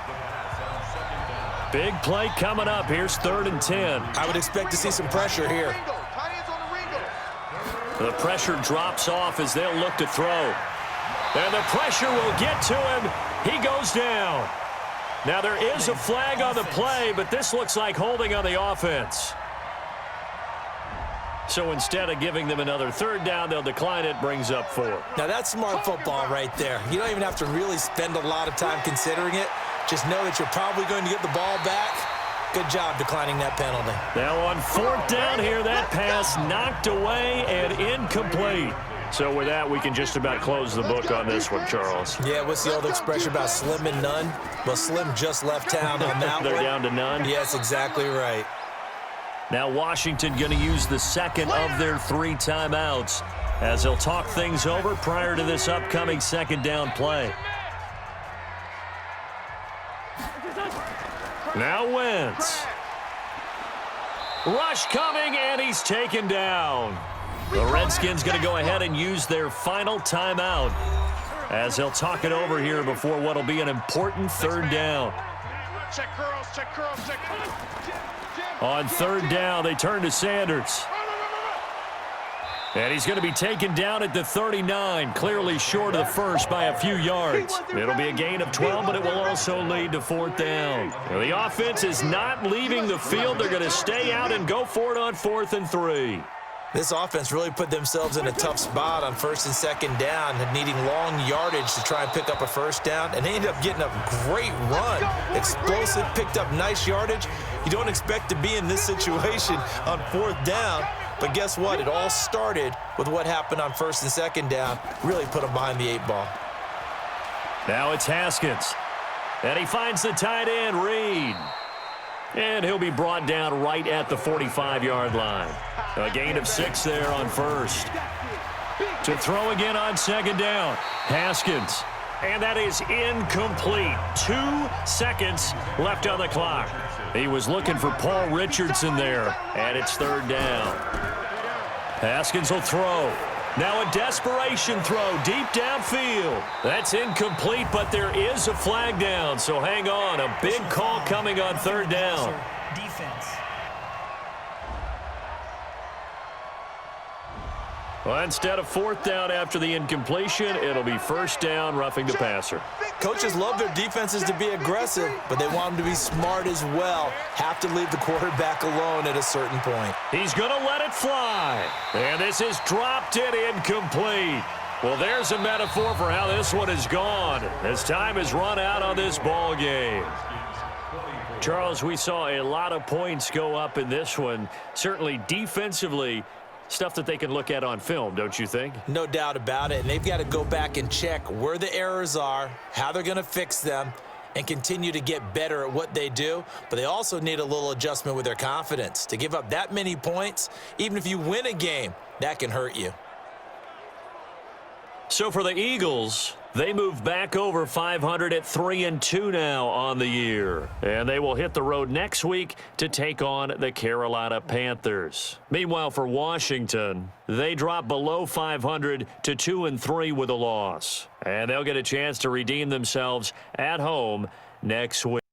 Big play coming up. Here's 3rd and 10. I would expect to see some pressure here. The pressure drops off as they'll look to throw. And the pressure will get to him. He goes down. Now there is a flag on the play, but this looks like holding on the offense. So instead of giving them another 3rd down, they'll decline it, brings up 4. Now that's smart football right there. You don't even have to really spend a lot of time considering it. Just know that you're probably going to get the ball back. Good job declining that penalty. Now on 4th down here, that pass knocked away and incomplete. So with that, we can just about close the book on this one, Charles. Yeah, what's the old expression about slim and none? Well, Slim just left town on that They're one. down to none? Yes, exactly right. Now Washington going to use the 2nd of their 3 timeouts as they'll talk things over prior to this upcoming 2nd down play. Now Wentz. Rush coming, and he's taken down. The Redskins going to go ahead and use their final timeout as they'll talk it over here before what will be an important 3rd down. Check curls, check curls, check curls. On 3rd down, they turn to Sanders. And he's going to be taken down at the 39, clearly short of the first by a few yards. It'll be a gain of 12, but it will also lead to 4th down. Now, the offense is not leaving the field. They're going to stay out and go for it on 4th and 3. This offense really put themselves in a tough spot on 1st and 2nd down, needing long yardage to try and pick up a 1st down, and they ended up getting a great run. Explosive, picked up nice yardage. You don't expect to be in this situation on 4th down, but guess what? It all started with what happened on 1st and 2nd down. Really put them behind the 8 ball. Now it's Haskins, and he finds the tight end, Reed. And he'll be brought down right at the 45-yard line. A gain of 6 there on 1st. To throw again on 2nd down. Haskins. And that is incomplete. 2 seconds left on the clock. He was looking for Paul Richardson there. And it's 3rd down. Haskins will throw. Now a desperation throw deep downfield. That's incomplete, but there is a flag down, so hang on. A big call coming on 3rd down. Defense. Well, instead of 4th down after the incompletion, it'll be 1st down, roughing the passer. Coaches love their defenses to be aggressive, but they want them to be smart as well. Have to leave the quarterback alone at a certain point. He's going to let it fly. And this is dropped and incomplete. Well, there's a metaphor for how this one is gone as time has run out on this ball game. Charles, we saw a lot of points go up in this one. Certainly defensively, stuff that they can look at on film, don't you think? No doubt about it, and they've got to go back and check where the errors are, how they're going to fix them, and continue to get better at what they do. But they also need a little adjustment with their confidence. To give up that many points, even if you win a game, that can hurt you. So for the Eagles, they move back over 500 at 3-2 now on the year. And they will hit the road next week to take on the Carolina Panthers. Meanwhile, for Washington, they drop below 500 to 2-3 with a loss. And they'll get a chance to redeem themselves at home next week.